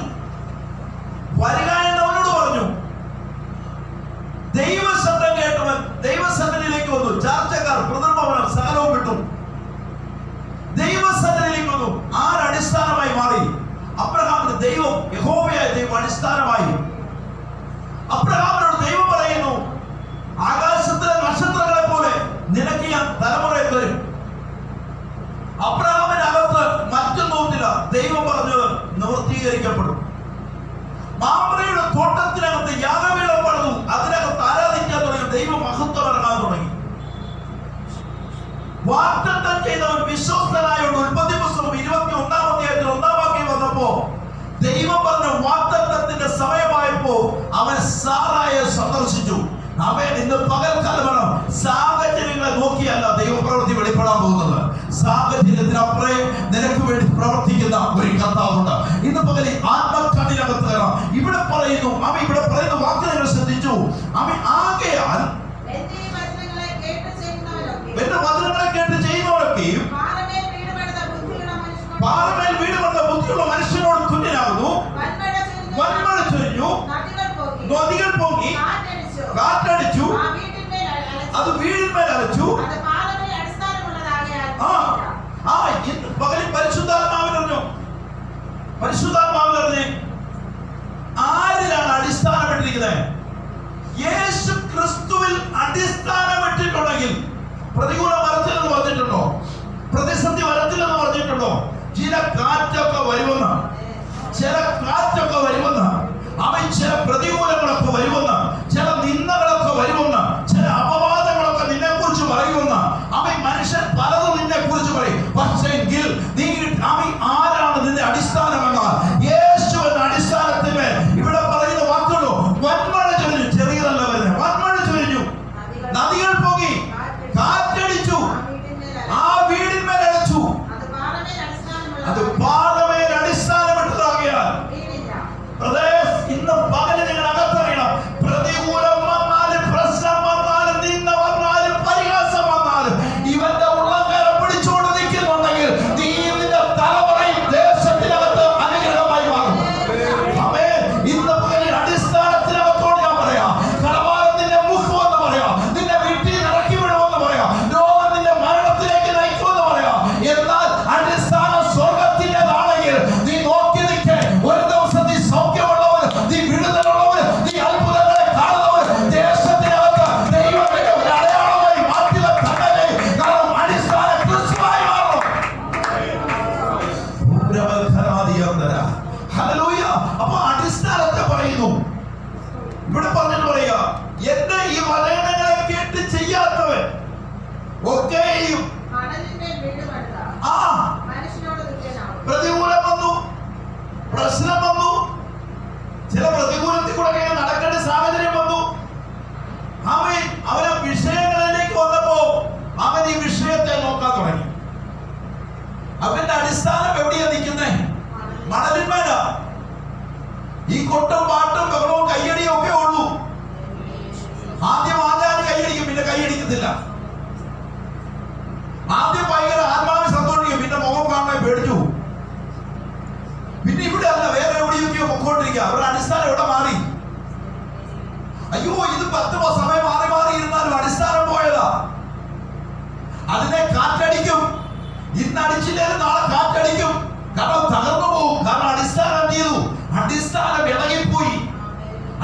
Speaker 1: വരിക എന്നവനോട് പറഞ്ഞു. ദൈവശബ്ദം കേട്ടവൻ ദൈവസന്നിധിയിലേക്ക് വന്നു. ചാർച്ചക്കാർ, പിതൃഭവനം സകലവും വിട്ടു, ദൈവസന്നിധിയിലേക്ക് വന്നു. ആരടിസ്ഥാനമായി മാറി? അബ്രഹാമിന് ദൈവം, യഹോവയായ ദൈവം അടിസ്ഥാനമായി. അബ്രഹാമിനോട് ദൈവം പറയുന്നു, ആകാശത്തിലെ നക്ഷത്രങ്ങളെ പോലെ നിനക്ക് ഞാൻ തലമുറയെ തരും. അബ്രഹാമിനകത്ത് മറ്റൊന്നുമില്ല. ദൈവം പറഞ്ഞത് നിവൃത്തീകരിക്കപ്പെടും. മാമ്പ്രയുടെ തോട്ടത്തിനകത്ത് യാഗപീഠം പണിതു, അതിനകത്ത് ആരാധിക്കാൻ തുടങ്ങി, ദൈവ മഹത്വം ഇറങ്ങാൻ തുടങ്ങി. വാഗ്ദത്തം ചെയ്തവൻ വിശ്വസ്തനായോണ്ട് ഉൽപ്പത്തി പുസ്തകം 21-ാം അധ്യായത്തിൽ 1-ാം വാക്യം വന്നപ്പോ ദൈവം പറഞ്ഞ വാഗ്ദത്തത്തിന്റെ സമയമായപ്പോ അവൻ സാറായെ സന്ദർശിച്ചു. അവൻ ഇന്ന് പകൽക്കാലമാണ് സാഹചര്യങ്ങളെ നോക്കിയല്ല ദൈവപ്രവൃത്തി വെളിപ്പെടാൻ പോകുന്നത്. സാഹചര്യത്തിനപ്പുറം നിനക്ക് വേണ്ടി പ്രവർത്തിക്കുന്ന ഒരു കർത്താവുണ്ട്. ഇന്ന് പകൽ ആത്മക്കണ്ണിനകത്ത് കയറാം. ഇവിടെ പറയുന്നു വാക്ക് നിങ്ങൾ ശ്രദ്ധിച്ചു. ആകയാൽ എന്റെ വചനങ്ങളെ കേട്ട് ചെയ്യുന്നവരൊക്കെയും പാറമേൽ വീട് പണിത ബുദ്ധിയുള്ള മനുഷ്യനോട് തുല്യനാകുന്നു. വൻമഴ ചൊരിഞ്ഞു, നദികൾ പൊങ്ങി, കാറ്റടിച്ചു, അത് വീടിന്മേൽ അലച്ചു. പകലിൽ പരിശുദ്ധാത്മാവിനെ ആരിലാണ് അടിസ്ഥാനപ്പെട്ടിരിക്കുന്നത്? യേശു ക്രിസ്തുവിൽ അടിസ്ഥാനപ്പെട്ടിട്ടുണ്ടെങ്കിൽ പ്രതികൂലം വരത്തില്ലെന്ന് പറഞ്ഞിട്ടുണ്ടോ? പ്രതിസന്ധി വരത്തില്ലെന്ന് പറഞ്ഞിട്ടുണ്ടോ? ചില കാറ്റൊക്കെ വരുമെന്ന്, ചില ചില പ്രതികൂലങ്ങളൊക്കെ വരുമെന്ന്, ചില നിന്ദകളൊക്കെ വരുമെന്ന്, ചില അപവാദങ്ങളൊക്കെ നിന്നെ കുറിച്ച് പറയുമെന്ന് മനുഷ്യൻ പലതും നിന്നെ കുറിച്ച് പറയും. പക്ഷെങ്കിൽ ആരാണ് നിന്റെ അടിസ്ഥാനം എന്നാൽ യേശു എന്ന അടിസ്ഥാനത്തിന്മേൽ ഇവിടെ പറയുന്ന വാക്കുകളോ ഇവിടെ പറഞ്ഞിട്ട് പറയുക, എന്റെ ഈ വചനങ്ങളെ കേട്ട് ചെയ്യാത്തവൻ ഒക്കെയും പ്രതികൂലം വന്നു, പ്രശ്നം വന്നു, ചില പ്രതികൂലത്തിൽ കൂടെ നടക്കേണ്ട സാഹചര്യം വന്നു. അവന് വിഷയങ്ങളിലേക്ക് വന്നപ്പോ അവൻ ഈ വിഷയത്തെ നോക്കാൻ തുടങ്ങി. അവന്റെ അടിസ്ഥാനം എവിടെയാ നിൽക്കുന്നേ? മണലിന്മേല. ഈ കൊട്ടും പാട്ടും ബഹളവും കയ്യടിയും ഒക്കെ ഉള്ളൂ. ആദ്യം ആചാര്യ കൈയടിക്കും, പിന്നെ കൈയടിക്കത്തില്ല. ആദ്യം ഭയങ്കര ആത്മാവിൽ സന്തോഷിക്കും, പിന്നെ മുഖം കാണാൻ പേടിച്ചു. പിന്നെ ഇവിടെ അല്ല, വേറെ എവിടെയൊക്കെയോ പൊക്കോണ്ടിരിക്കുക. അവരുടെ അടിസ്ഥാനം എവിടെ മാറി? അയ്യോ, ഇത് 10 സമയം മാറി മാറി ഇരുന്നാലും അടിസ്ഥാനം പോയതാ. അതിനെ കാറ്റടിക്കും. ഇന്ന് അടിച്ചില്ലേലും നാളെ കാറ്റടിക്കും. കാരണം തകർന്നു പോകും. കാരണം അടിസ്ഥാനം എന്ത് ചെയ്തു? അടിസ്ഥാനം ഇളകിപ്പോയി.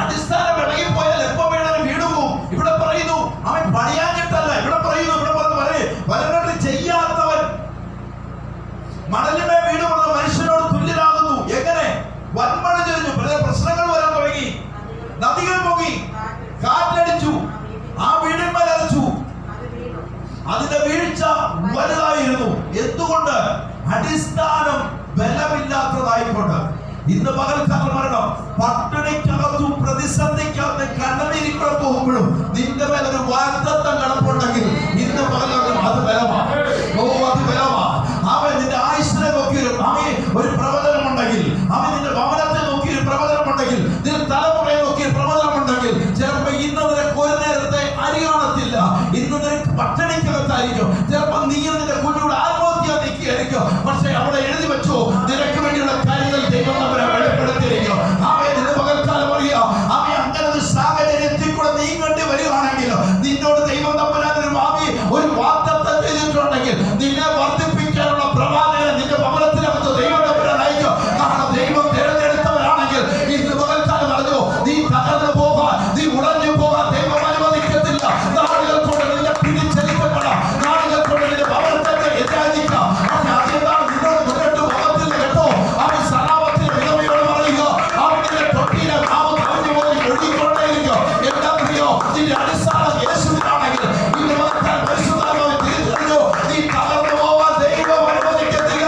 Speaker 1: അടിസ്ഥാനം ഇളകിപ്പോയാൽ എപ്പോ വേണമെങ്കിലും വീണു പോകും. ഇവിടെ പറയുന്നു അവൻ പണിയാഞ്ഞിട്ടല്ല. ഇവിടെ പറയുന്നു, ഇവിടെ വലങ്ങട്ട് ചെയ്യാത്തവൻ മണലിമേ വീടുകൊണ്ട മനുഷ്യനോട് തുല്യനാകുന്നു. എങ്ങനെ? വൻമഴ ചൊരിഞ്ഞു, പ്രശ്നങ്ങൾ വരാൻ തുടങ്ങി, നദികൾ പൊങ്ങി, കാറ്റടിച്ചു, ആ വീടിന്മേൽ അരച്ചു. അതിന്റെ വീഴ്ച വലുതായിരുന്നു. എന്തുകൊണ്ട്? അടിസ്ഥാനം ബലമില്ലാത്തതായിക്കൊണ്ട്. ഇന്ന് പകൽക്കാലം മരണം പട്ടിണിക്കകത്തും പ്രതിസന്ധിക്കകത്ത് കണ്ണീരിക്കൂടെ പോകുമ്പോഴും നിന്റെ മേൽ ഒരു വാഗ്ദത്തം കിടപ്പുണ്ടെങ്കിൽ ഇന്ന് പകൽക്കാലം അത് ബലമാണ്. അത് ബലമാണ്. അവൻ നിന്റെ ആയുസ്സിനെ നോക്കിയൊരു ഒരു പ്രവചനമുണ്ടെങ്കിൽ, അവൻ നിന്റെ ഭവനത്തെ നോക്കി ഒരു പ്രവചനമുണ്ടെങ്കിൽ, നിന്റെ തലമുറയെ നോക്കി പ്രവചനമുണ്ടെങ്കിൽ, ചിലപ്പോ ഇന്ന് നിനക്ക് ഒരു നേരത്തെ അരി കാണത്തില്ല, ഇന്ന് നിനക്ക് പട്ടിണിക്കകത്തായിരിക്കും. ചിലപ്പോ നീ നിന്റെ കുഞ്ഞുകൂടെ ആത്മഹത്യ നിൽക്കുകയായിരിക്കും. പക്ഷെ അവിടെ എഴുതി വെച്ചോ, നിനക്ക് വേണ്ടിയുള്ള കാര്യങ്ങൾ ദൈവം നമ്മളെ വെളിപ്പെടുത്തിയിരിക്കും. അവയെ നിന്ന് പകൽക്കാലം അറിയുക. അവയെ അങ്ങനെ ഒരു സാഹചര്യത്തിൽ കൂടെ നീങ്ങേണ്ടി വരികയാണെങ്കിൽ നിന്നോട് ദൈവം ഒരു വാഗ്ദത്തം ചെയ്തിട്ടുണ്ടെങ്കിൽ നിന്നെ വർദ്ധിപ്പിക്കാനുള്ള പ്രവാചകനെ നിന്റെ ഭവനത്തിനകത്ത് ദൈവം നയിക്കും. കാരണം ദൈവം തിരഞ്ഞെടുത്തവരാണെങ്കിൽ ഇന്ന് പകൽക്കാലം അറിഞ്ഞോ, നീ തകർന്നു പോകാൻ, നീ ഉടഞ്ഞു പോകാൻ ദൈവം അനുവദിക്കത്തില്ല. നാളുകൾ കൊണ്ട് നിന്നെ പിടിച്ചെടുക്കപ്പെടാം, നാളുകൾ കൊണ്ട് നിന്റെ ഭവനത്തെ എതിരായിരിക്കാം. അതെന്താണ് നിന്നോട് മുന്നോട്ട് പോകത്തില്ല കേട്ടോ. അവൻ സലാമത്തിൽ വിധവയോട് പറയുക, അവന്റെ തൊട്ടിയിലെ നാമം കവിഞ്ഞു പോയി ഒഴുകിക്കൊണ്ടേയിരിക്കും. എന്താണെന്നറിയോ? നിന്റെ അടിസ്ഥാനം യേശുവിനാണെങ്കിൽ ഇന്ന് പരിശുദ്ധാത്മാവിനെ തിരിച്ചറിഞ്ഞോ, നീ തകർന്നു പോവാൻ ദൈവം അനുവദിക്കത്തില്ല.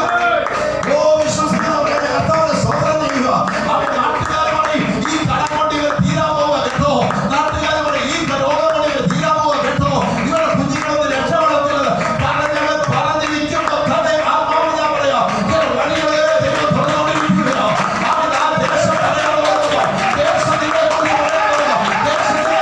Speaker 1: ഓ വിശ്വസിക്കുന്നവരെ കർത്താവിനെ സ്തോത്രം ചെയ്യുക. അവൻ നാട്ടുകാരെ പറയും, ഈ കടം കൊണ്ട് ഇവർ തീരാൻ പോവുക കേട്ടോ. നാട്ടുകാരെ പറയും, ഈ രോഗം കൊണ്ട് ഇവർ തീരാൻ പോവുക കേട്ടോ. ഇവരുടെ കുഞ്ഞുങ്ങളൊന്ന് രക്ഷപ്പെടത്തില്ല. പറഞ്ഞിരിക്കുമ്പോൾ തന്നെ ആത്മാവ് ഞാൻ പറയാം, വഴികളെ ദൈവം തുറന്നുകൊണ്ടിരിക്കുക. അവൻ ആ ദേശം പറയാനുള്ളത്, ദേശം നിങ്ങളെ കൊണ്ട് പറയാനുള്ളത്, ദേശത്തെ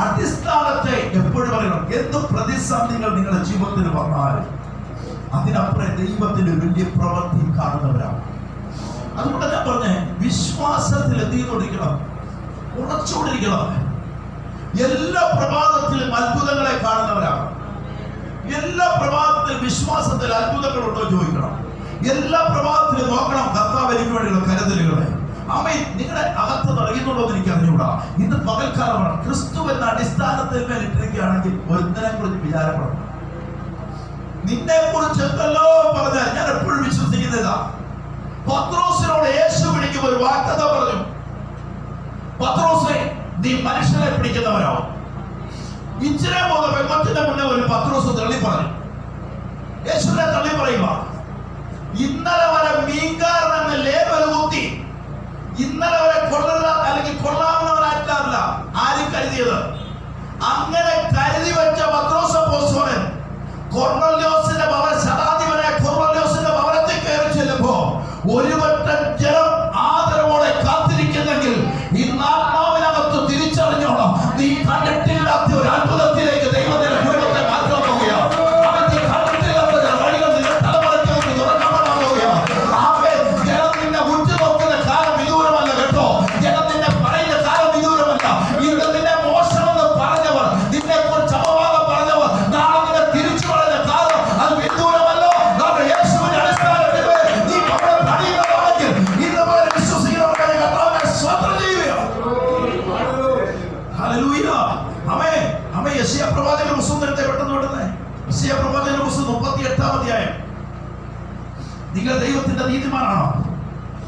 Speaker 1: അടിസ്ഥാനത്തെ എപ്പോഴും പറയണം. എന്ത് പ്രതിസന്ധികൾ നിങ്ങളുടെ ജീവിതത്തിൽ വന്നാലും അതിനപ്പുറം ദൈവത്തിന്റെ വലിയ പ്രവൃത്തി കാണുന്നവരാണ്. അതുകൊണ്ട് ഞാൻ പറഞ്ഞ വിശ്വാസത്തിൽ എന്ത് ചെയ്തുകൊണ്ടിരിക്കണം? ഉറച്ചുകൊണ്ടിരിക്കണം. എല്ലാ പ്രഭാതത്തിലും അത്ഭുതങ്ങളെ കാണുന്നവരാണ്. എല്ലാ പ്രഭാതത്തിലും വിശ്വാസത്തിൽ അത്ഭുതങ്ങളുണ്ടോ ചോദിക്കണം. എല്ലാ പ്രഭാതത്തിലും നോക്കണം കർത്താവ് എനിക്ക് വേണ്ടിയുള്ള കരുതലുകളെ. ആമേൻ. നിങ്ങളുടെ അകത്ത് അറിയുന്നുണ്ടോ എന്ന് എനിക്ക് അറിഞ്ഞുകൂടാ. ഇന്ന് പകൽക്കാലമാണ്. ക്രിസ്തു എന്ന അടിസ്ഥാനത്തിൽ മേൽ ഇട്ടിരിക്കുകയാണെങ്കിൽ ഒരുത്തനെ കുറിച്ച് വിചാരപ്പെടണം. നിന്നെ കുറിച്ച് എന്തല്ലോ പറഞ്ഞാൽ ഞാൻ എപ്പോഴും വിശ്വസിക്കുന്നതാ. പത്രോസിനോട് യേശു പിടിക്കുമ്പോൾ ഒരു വാഗ്ദത്തം പറഞ്ഞു, പത്രോസേ നീ മനുഷ്യരെ പിടിക്കുന്നവരാവും. ഇച്ചിരി പോകുന്ന പെൺകൊച്ചിന്റെ മുന്നേ ഒരു പത്രോസ് തള്ളി പറഞ്ഞു. യേശുവിനെ തള്ളി പറയുക, ഇന്നലെ വരെ മീൻകാരൻ എന്ന ലേബൽ കുത്തി, ഇന്നലെ വരെ കൊള്ളരുത അല്ലെങ്കിൽ കൊള്ളാവുന്നവരായിട്ടല്ല ആരും കരുതിയത്. അങ്ങനെ കരുതി വെച്ച പത്രോസ് അപ്പോസ്തലൻ കൊർന്നല്യോസിന്റെ ശതാധിപനായ കൊർന്നല്യോസിന്റെ ഭവനത്തിൽ കയറി ചെല്ലുമ്പോ ഒരു വട്ടം ജനം ആദരവോടെ കാത്തിരിക്കുന്നെങ്കിൽ ഇന്ന് ആത്മാവിനകത്ത് തിരിച്ചറിഞ്ഞു നീതിമാനാണോ?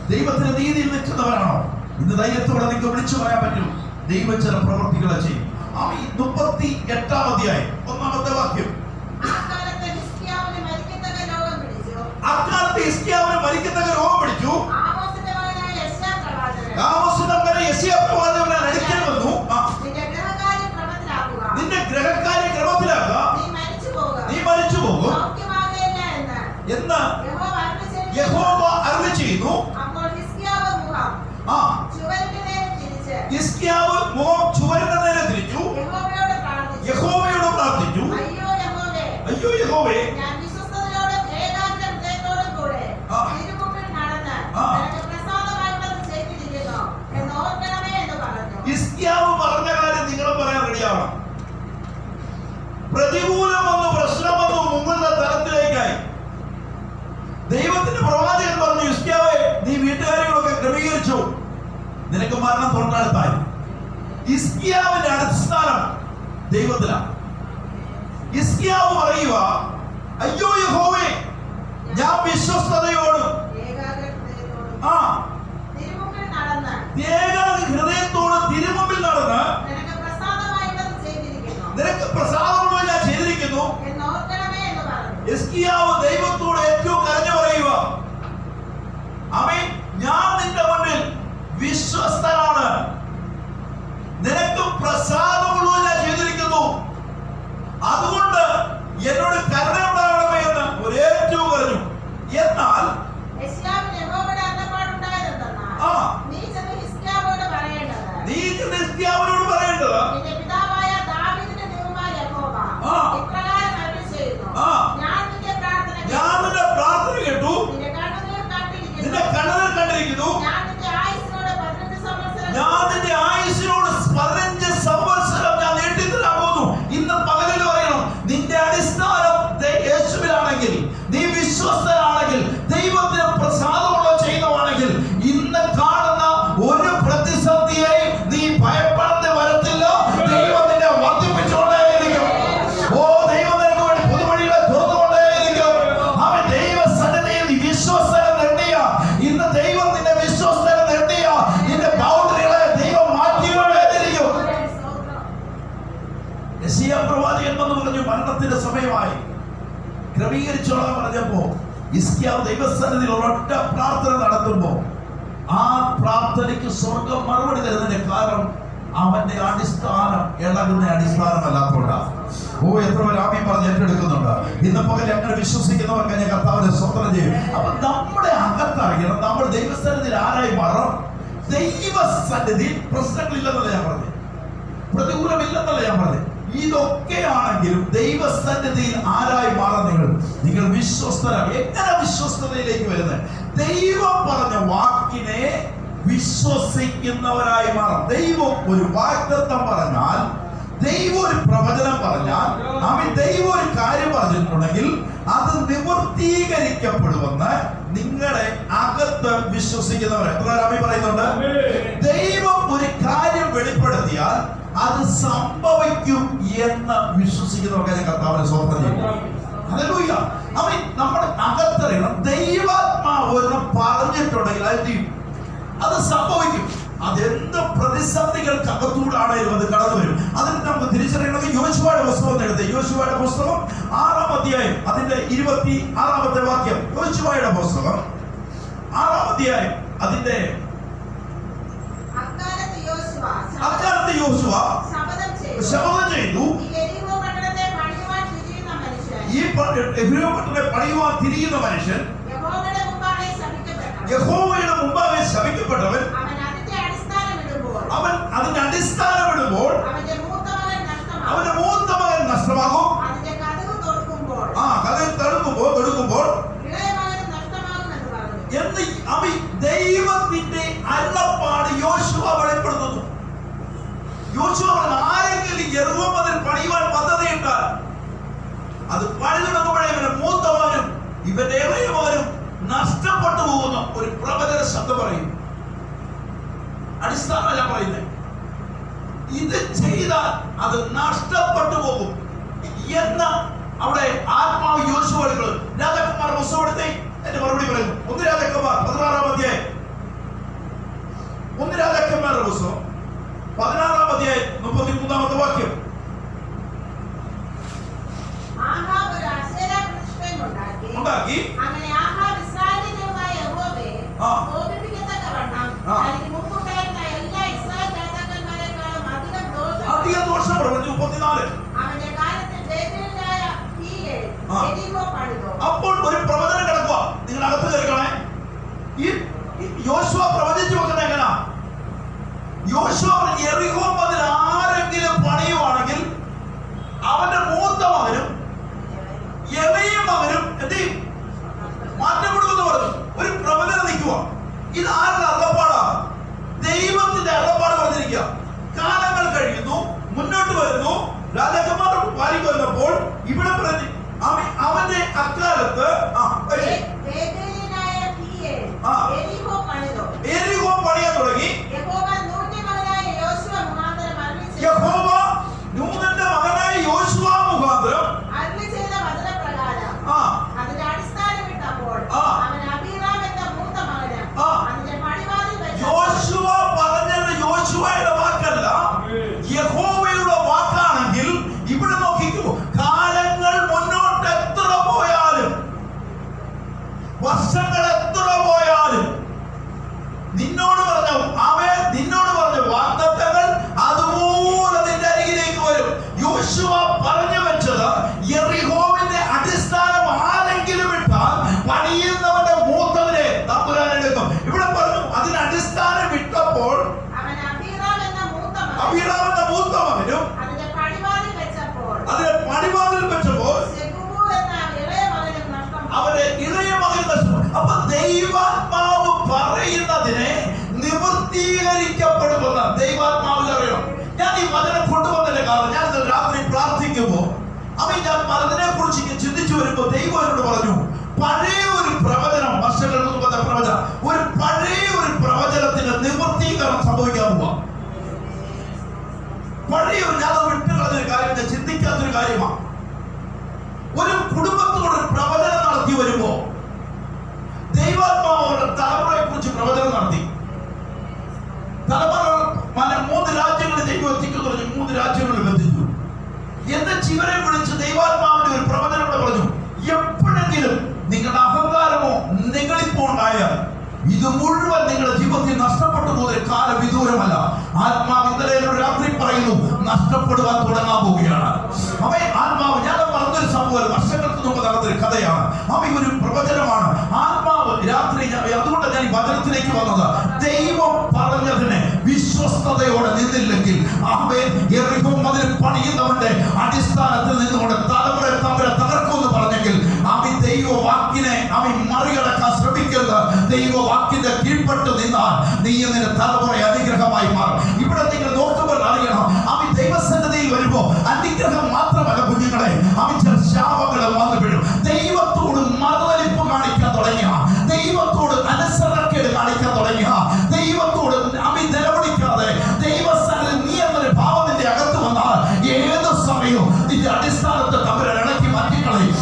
Speaker 1: ദൈവത്തിന്റെ നീതിയിൽ നിൽക്കുന്നവരാണോ? ഇന്ന് ധൈര്യത്തോടെ നിങ്ങൾക്ക് വിളിച്ചു പറയാൻ പറ്റും, ദൈവം ചില പ്രവൃത്തികളെ ചെയ്യും. 38-ാം അധ്യായം 1-ാമത്തെ വാക്യം.
Speaker 2: അക്കാലത്ത് ഹിസ്കിയാവിന് മരിക്കത്തക്ക രോഗം പിടിച്ചു. ആമോസിന്റെ മകനായ യെശയ്യാ പ്രവാചകൻ അടുക്കൽ വന്നു. നിന്റെ ഗ്രഹകാര്യം ക്രമത്തിലാക്കുക, നീ മരിച്ചു പോകും എന്ന് യഹോവ അരുളിച്ചെയ്യുന്നു. ഹിസ്കിയാവ് മുഖം ചുവരിന്റെ നേരെ തിരിച്ചു, യഹോവയോട് പ്രാർത്ഥിച്ചു. അയ്യോ യഹോവേ, ഹിസ്കിയാവ് പറഞ്ഞ കാര്യം നിങ്ങളും പറയാൻ റെഡിയാവണം. പ്രതികൂലം വന്നു, പ്രശ്നം വന്നു, മുങ്ങുന്ന തലത്തിലേക്കായി. ദൈവത്തിന്റെ പ്രവാചകൻ പറഞ്ഞു, ഹിസ്കിയാവേ, നീ വീട്ടുകാര്യങ്ങളൊക്കെ ക്രമീകരിച്ചു, നിനക്ക് മരണം തൊട്ടടുത്തായി. ഹിസ്കിയാവിന്റെ അടിസ്ഥാനം ദൈവത്തിലാണ്. ഹിസ്കിയാവ് പറയുക, അയ്യോ യഹോവേ, ഞാൻ വിശ്വസ്തയോടും ഹൃദയത്തോട് തിരുമുമ്പിൽ നടന്ന് നിനക്ക് പ്രസാദമുള്ളത് ഞാൻ ചെയ്തിരിക്കുന്നു. ഹിസ്കിയാവ് ദൈവത്തോട് ഏറ്റവും കരഞ്ഞു പറയുക, ആമേൻ, ഞാൻ നിന്റെ മുന്നിൽ വിശ്വസ്തനാണ്, നിനക്ക് പ്രസാദമുള്ളത് ഞാൻ ചെയ്തിരിക്കുന്നു, അതുകൊണ്ട് എന്നോട് കരുണ ഉണ്ടാകണമേ എന്ന് ഒരു ഏറ്റവും പറഞ്ഞു. എന്നാൽ നീ ഹിസ്കിയാവിനോട് പറയേണ്ടത്, ഞാൻ നിന്റെ പ്രാർത്ഥന കേട്ടു, നിന്റെ കണ്ണുകൾ കണ്ടിരിക്കുന്നു, ഞാൻ നിന്റെ ആയുസ്സിനോട് 15 സംവത്സരം ഞാൻ നീട്ടിത്തരാൻ പോകുന്നു. ഇന്ന് പകലിൽ പറയണം, നിന്റെ അടിസ്ഥാനം യേശുവിലാണെങ്കിൽ, നീ വിശ്വസ്തനാണെങ്കിൽ, ദൈവത്തിന് പ്രസാദമുള്ള ചെയ്യുന്നതാണെങ്കിൽ, ഇന്ന് കാണുന്ന ഒരു പ്രതിസന്ധിയെ നീ ഭയപ്പെടേണ്ടി വരത്തില്ല. ദൈവം നിന്നെ വർദ്ധിപ്പിച്ചുകൊണ്ടേയിരിക്കും. ഓ, ദൈവം നിനക്ക് വേണ്ടി പുതുവഴികളെ തുറന്നുകൊണ്ടേയിരിക്കും. അവൻ ദൈവസന്നിധിയിൽ വിശ്വസ്തനെ നേടിയ, ഇന്ന് ദൈവം നിന്നെ വിശ്വസ്തനെ നേടിയ, നിന്റെ ബൗണ്ടറികളെ ദൈവം മാറ്റിക്കൊണ്ടേയിരിക്കും. യെശയ്യാ പ്രവാചകൻ എന്ന് പറഞ്ഞു, മരണത്തിന്റെ സമയമായി, ക്രമീകരിച്ചോളാൻ പറഞ്ഞപ്പോ ഹിസ്കിയാവ് ദൈവസന്നിധിയിൽ ഒരൊറ്റ പ്രാർത്ഥന നടത്തുമ്പോ ആ പ്രാർത്ഥനയ്ക്ക് സ്വർഗം മറുപടി തരുന്നതിന്റെ കാരണം അവന്റെ അടിസ്ഥാനം ഇളകുന്ന അടിസ്ഥാനമല്ലാത്തോണ്ടാണ്. ഓ, എത്ര പേർ ആമേൻ പറഞ്ഞ് ഏറ്റെടുക്കുന്നുണ്ട്? ഇന്ന് പകൽ അങ്ങനെ വിശ്വസിക്കുന്നവർക്ക് ഞാൻ കർത്താവിനെ സ്തോത്രം ചെയ്യും. അപ്പൊ നമ്മുടെ അകത്തറിയണം, നമ്മൾ ദൈവസന്നിധിയിൽ ആരായി മാറും. ദൈവസന്നിധിയിൽ പ്രശ്നങ്ങളില്ലെന്നല്ല ഞാൻ പറഞ്ഞു, പ്രതികൂലമില്ലെന്നല്ല ഞാൻ പറഞ്ഞു. ഇതൊക്കെയാണെങ്കിലും ദൈവസന്നിധിയിൽ ആരായി മാറാൻ നിങ്ങൾ വിശ്വസ്തരാണ്. എങ്ങനെ വിശ്വസ്തതയിലേക്ക് വരുന്നത്? ദൈവം പറഞ്ഞ വാക്കിനെ വിശ്വസിക്കുന്നവരായി മാറാം. ദൈവം ഒരു വാഗ്ദത്തം പറഞ്ഞാൽ, ദൈവം ഒരു പ്രവചനം പറഞ്ഞാൽ, ദൈവം ഒരു കാര്യം പറഞ്ഞിട്ടുണ്ടെങ്കിൽ അത് നിവർത്തീകരിക്കപ്പെടുമെന്ന് നിങ്ങളെ അകത്ത് വിശ്വസിക്കുന്നവരെ പറയുന്നുണ്ട്. ദൈവം ഒരു കാര്യം വെളിപ്പെടുത്തിയാൽ അത് സംഭവിക്കും എന്ന് വിശ്വസിക്കുന്നവർക്ക് കർത്താവിനെ സ്തോത്രം ചെയ്യും. ഹല്ലേലൂയ. അവൻ നമ്മുടെ അകത്തറിയണം, ദൈവാത്മാവ് ഒരെണ്ണം പറഞ്ഞിട്ടുണ്ടെങ്കിൽ അത് സംഭവിക്കും. അതെന്ത് പ്രതിസന്ധികൾക്ക് അകത്തൂടാണേലും അത് കടന്നു വരും. അതിന് നമുക്ക് തിരിച്ചറിയണമെങ്കിൽ യോശുവയുടെ പുസ്തകം എടുത്ത്, യോശുവയുടെ പുസ്തകം 6-ാം അധ്യായം അതിന്റെ 26-ാമത്തെ വാക്യം. യോശുവയുടെ പുസ്തകം 6-ാം അധ്യായം അതിന്റെ അക്കാലത്ത് യോശുവ ശപഥം ചെയ്തു, ഈ യെരിഹോ പട്ടണത്തെ പണിയുവാൻ തിരിയുന്ന മനുഷ്യൻ യഹോവയുടെ മുമ്പാകെ ശപിക്കപ്പെട്ടവൻ, അവൻ അതിന്റെ അടിസ്ഥാനമിടുമ്പോൾ അവന്റെ മൂത്ത മകൻ നഷ്ടമാകും. കഥയിൽ തൊടുക്കുമ്പോൾ എന്ന് ദൈവത്തിന്റെ അരുളപ്പാട് യോശുവ വെളിപ്പെടുത്തുന്നു. യോശുവ ആരെങ്കിലും യെരിഹോ മതിൽ പണിയുവാൻ പദ്ധതിയുണ്ടാൽ അത് പണിതുടങ്ങുമ്പോഴേ ഇവന്റെ മൂത്ത മകനും ഇവന്റെ ഇളയ മകനും നഷ്ടപ്പെട്ടു പോകുന്ന ഒരു പ്രവചന ശബ്ദം പറയും. അടിസ്ഥാനം ഞാൻ പറയുന്നത്, ഇത് ചെയ്താൽ അത് നഷ്ടപ്പെട്ടു പോകും എന്ന് അവിടെ ആത്മാവ് യോശുവ രാജാക്കന്മാരുടെ പുസ്തകം എടുത്തേ എന്റെ മറുപടി പറയുന്നു. 1 രാജാക്കന്മാർ 16-ാം അധ്യായം, 1 രാജാക്കന്മാരുടെ പുസ്തകം 16-ാം അധ്യായം 33-ാമത്തെ വാക്യം. ഉണ്ടാക്കി
Speaker 3: അങ്ങനെ ആഹാബ് ഇസ്രായേലിന്റെ ദൈവമായ യഹോവയെ കോപിപ്പിക്കത്തക്കവണ്ണം തനിക്ക് മുമ്പുണ്ടായിരുന്ന എല്ലാ ഇസ്രായേൽ രാജാക്കന്മാരെക്കാളും അധികം ദോഷം
Speaker 2: പ്രവചിച്ചു. 34
Speaker 3: അവന്റെ കാലത്തിൽ ബേഥേലിലായ യെരിഹോ പണിതു.
Speaker 2: അപ്പോൾ ഒരു പ്രവചനം കിടക്കുക. നിങ്ങൾ അകത്ത് കയറിക്കണേ. ഈ യോശുവ പ്രവചിച്ചു വെക്കുന്നത് എങ്ങനാ? യോശുവ യെരിഹോ മതിൽ ആരെങ്കിലും പണിയുവാണെങ്കിൽ അവന്റെ മൂത്ത മകനും ഇളയ മകനും എന്ത് ചെയ്യും? മാറ്റപ്പെടുമെന്ന് പറഞ്ഞു. ഒരു പ്രവചനം നിൽക്കുക. ഇത് ആരുടെ അള്ളപ്പാടാ? ദൈവത്തിന്റെ അള്ളപ്പാട് പറഞ്ഞിരിക്കുക. കാലങ്ങൾ കഴിയുന്നു, മുന്നോട്ട് വരുന്നു, രാജാക്കന്മാർ വാരി വന്നപ്പോൾ ഇവിടെ പറഞ്ഞു അവന്റെ അക്കാലത്ത് എരിഹോ പണിയാൻ തുടങ്ങി. യഹോവ നൂനന്റെ മകനായ യോശുവ മുഖാന്തരം യോശുവ പറഞ്ഞത് യോശുവയുടെ വാക്കല്ല, യഹോവയുടെ വാക്കാണെങ്കിൽ ഇവിടെ നോക്കിക്കൂ. കാലങ്ങൾ മുന്നോട്ട് എത്ര പോയാലും, വർഷങ്ങൾ എത്ര പോയാലും നിന്നോട് പറഞ്ഞ വാഗ്ദത്തങ്ങൾ അതുപോലെ നിന്റെ അരികിലേക്ക് വരും. യോശുവ പറഞ്ഞു വെച്ചത് യെരിഹോവിന്റെ അടിസ്ഥാനം ആരെങ്കിലും ഇട്ടാൽ പണിയുന്നവന്റെ മൂത്തവനെ തമ്പുരാൻ എടുക്കും. ഇവിടെ പറഞ്ഞു അതിന് അടിസ്ഥാനം ഇട്ടപ്പോൾ അബീറാം എന്ന മൂത്ത മകനും അതിന്റെ പടിവാതിൽ വെച്ചപ്പോൾ അവന്റെ ഇളയ മകൻ നഷ്ടപ്പെട്ടു. അപ്പൊ ദൈവാത്മാവ് പറയുന്നതിനെ നിവൃത്തീകരിക്കപ്പെടുമെന്ന് ദൈവാത്മാവിൽ അറിയണം. ഞാൻ ഈ വചനം കൊണ്ടുവന്നതിന്റെ കാരണം ഞാൻ രാത്രി പ്രാർത്ഥിക്കുമ്പോൾ ഞാൻ അതിനെ കുറിച്ച് ചിന്തിച്ചു വരുമ്പോൾ ദൈവം എന്നോട് പറഞ്ഞു, പഴയ ഒരു പ്രവചനം, വർഷങ്ങൾക്ക് മുമ്പത്തെ പ്രവചനം, ഒരു പഴയ ഒരു പ്രവചനത്തിന് നിവൃത്തീകരണം സംഭവിക്കാൻ പോവാ. പഴയ ഒരു, ഞാൻ വിട്ടുകളഞ്ഞൊരു കാര്യം, ഞാൻ ചിന്തിക്കാത്തൊരു കാര്യമാണ്. ഒരു കുടുംബത്തോട് ഒരു പ്രവചനം നടത്തി വരുമ്പോ ദൈവാത്മാവ് അവരുടെ തലമുറയെ കുറിച്ച് പ്രവചനം നടത്തി. തലമുറ 3 രാജ്യങ്ങളിൽ ദൈവം എത്തിക്കുന്നു പറഞ്ഞു. 3 രാജ്യങ്ങളിൽ ബന്ധിച്ചു. എന്നിട്ട് ഇവരെ വിളിച്ച് ദൈവാത്മാവിന്റെ ഒരു പ്രവചനം പറഞ്ഞു. എപ്പോഴെങ്കിലും നിങ്ങളുടെ അഹങ്കാരമോ നിങ്ങളിപ്പോ ഉണ്ടായാൽ ഇത് മുഴുവൻ നിങ്ങളുടെ ജീവിതത്തിൽ നഷ്ടപ്പെട്ടു പോകുന്ന കാലം വിദൂരമല്ല. ആത്മാവ് ഇന്നലെ രാത്രി പറയുന്നു, നഷ്ടപ്പെടുവാൻ തുടങ്ങാൻ പോവുകയാണ്. ആത്മാവ്, ഞാൻ പറഞ്ഞൊരു സംഭവം വർഷങ്ങൾക്ക് മുമ്പ് നടന്നൊരു കഥയാണ്. ഒരു പ്രവചനമാണ്. ആത്മാവ് രാത്രി, അതുകൊണ്ട് ഞാൻ ഈ വചനത്തിലേക്ക് വന്നത്, ദൈവം പറഞ്ഞതിനെ വിശ്വസ്തയോടെ നിന്നില്ലെങ്കിൽ യെരിഹോ മതിൽ പണിയുന്നവന്റെ അടിസ്ഥാനത്തിൽ നിന്നുകൊണ്ട് തലമുറ തകർക്കുമെന്ന് പറഞ്ഞെങ്കിൽ ദൈവവാക്കിനെ മറികടക്കാൻ ശ്രമിക്കരുത്. ദൈവവാക്കിന്റെ കീഴ്പ്പെട്ട് നിന്നാൽ നീ നിന്റെ തലമുറ അനുഗ്രഹമായി മാറും. ഇവിടെ നിങ്ങൾ നോക്കുമ്പോൾ അറിയണം, ദൈവസന്നിധിയിൽ വരുമ്പോ അനുഗ്രഹം മാത്രമല്ല കുഞ്ഞുങ്ങളെ, ചില ശാപങ്ങൾ വന്നു വീഴും. ദൈവത്തോട് മറുതലിപ്പ് കാണിക്കാൻ തുടങ്ങിയ, ദൈവത്തോട് അനുസരണക്കേട് കാണിക്കാൻ തുടങ്ങിയ, ദൈവത്തോട് നിലവിളിക്കാതെ ദൈവസ്ഥാനത്തിൽ നീ എന്നൊരു ഭാവം നിന്റെ അകത്ത് വന്നാൽ ഏത് സമയവും നിന്റെ അടിസ്ഥാനത്തെ തമ്മിൽ ഇളക്കി മാറ്റിക്കളയും.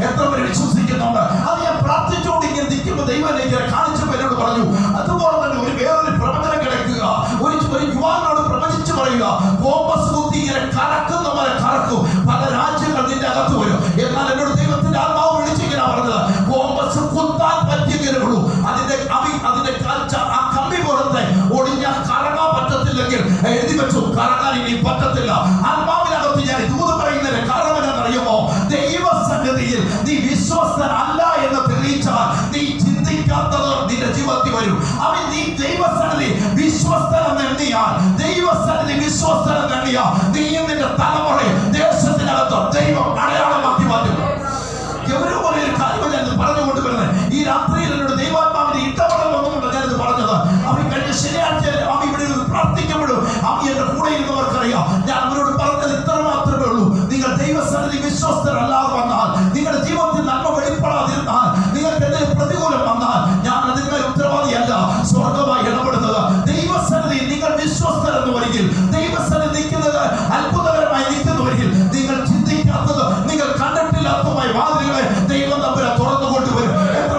Speaker 2: എത്ര പേര് വിശ്വസിക്കുന്നുണ്ട്? അത് ഞാൻ പ്രാർത്ഥിച്ചുകൊണ്ട് ഇങ്ങനെ നിൽക്കുമ്പോൾ ദൈവം എനിക്ക് കാണിച്ചപ്പോൾ എന്നോട് പറഞ്ഞു, അതുപോലെ തന്നെ വേറൊരു പ്രവചനം കിടക്കുക. ഒരു യുവാനോട് പ്രവചിച്ചു പറയുക, കോമ്പസ് കുത്തി ഇങ്ങനെ കറക്കുന്നവരെ കറക്കും, പല രാജ്യങ്ങൾ നിന്റെ അകത്ത് വരും. എന്നാൽ എന്നോട് ദൈവത്തിന്റെ ആത്മാവ് വിളിച്ചിങ്ങനെ പറഞ്ഞത്, കോമ്പസ് കുത്താൻ പറ്റിയേ ഉള്ളൂ. അതിന്റെ ആ കമ്പി പുറത്തെ ഒടിഞ്ഞാൽ കറങ്ങാൻ പറ്റത്തില്ലെങ്കിൽ എഴുതി വെച്ചു, കറങ്ങാൻ ഇനി പറ്റത്തില്ല. ആത്മാവിനകത്ത് ഞാൻ ദൂത് പറയുന്നതിന് കാരണം എന്നറിയുമോ? ദൈവസന്നിധിയിൽ നീ വിശ്വസ്തനല്ല എന്ന് തെളിയിച്ചാൽ നീ ചിന്തിക്കാത്തത് നിന്റെ ജീവിതത്തിൽ വരും. നീ ദൈവസന്നിധി വിശ്വസ്തനെണ്ണിയാൽ, ദൈവസന്നിധി വിശ്വസ്തനെണ്ണിയാൽ നീ നിന്റെ തലമുറയെ ദേശത്തിനകത്ത് ദൈവം അടയാളമാക്കി മാറ്റും. ഗൗരവമായ ഒരു കാര്യം ഞാൻ പറഞ്ഞുകൊണ്ട് വരുന്നത്, ഈ രാത്രിയിൽ എന്നോട് ദൈവാത്മാവിന്റെ ഇടപെടൽ വന്നുകൊണ്ട് ഞാനിത് പറഞ്ഞത്. കഴിഞ്ഞ ശനിയാഴ്ച ഇവിടെ പ്രാർത്ഥിക്കുമ്പോഴും എന്റെ കൂടെ ഇരുന്നവർക്കറിയാം, ഞാൻ അവരോട് പറഞ്ഞത് ഇത്ര മാത്രമേ ഉള്ളൂ. നിങ്ങൾ ദൈവസന്നിധി വിശ്വസ്തരല്ലാതെ വന്നാൽ, നിങ്ങളുടെ ജീവിതത്തിൽ നന്മ വെളിപ്പെടാതിരുന്നാൽ, നിങ്ങൾക്ക് എന്തെങ്കിലും പ്രതികൂലം വന്നാൽ, ഞാൻ അതിന്മേൽ ഉത്തരവാദിയല്ല. സ്വർഗമായി ഇടപെടുന്നത് ദൈവസന്നിധി. നിങ്ങൾ വിശ്വസ്തരെന്ന് വരികിൽ, ദൈവസന്നിധി നിൽക്കുന്നത് അത്ഭുതകരമായി നിൽക്കുന്നുവെങ്കിൽ, നിങ്ങൾ ചിന്തിക്കാത്തത്, നിങ്ങൾ കണ്ടിട്ടില്ലാത്തതുമായ വാതിലുകളെ ദൈവം തമ്മിൽ തുറന്നു കൊണ്ടുവരും. എത്ര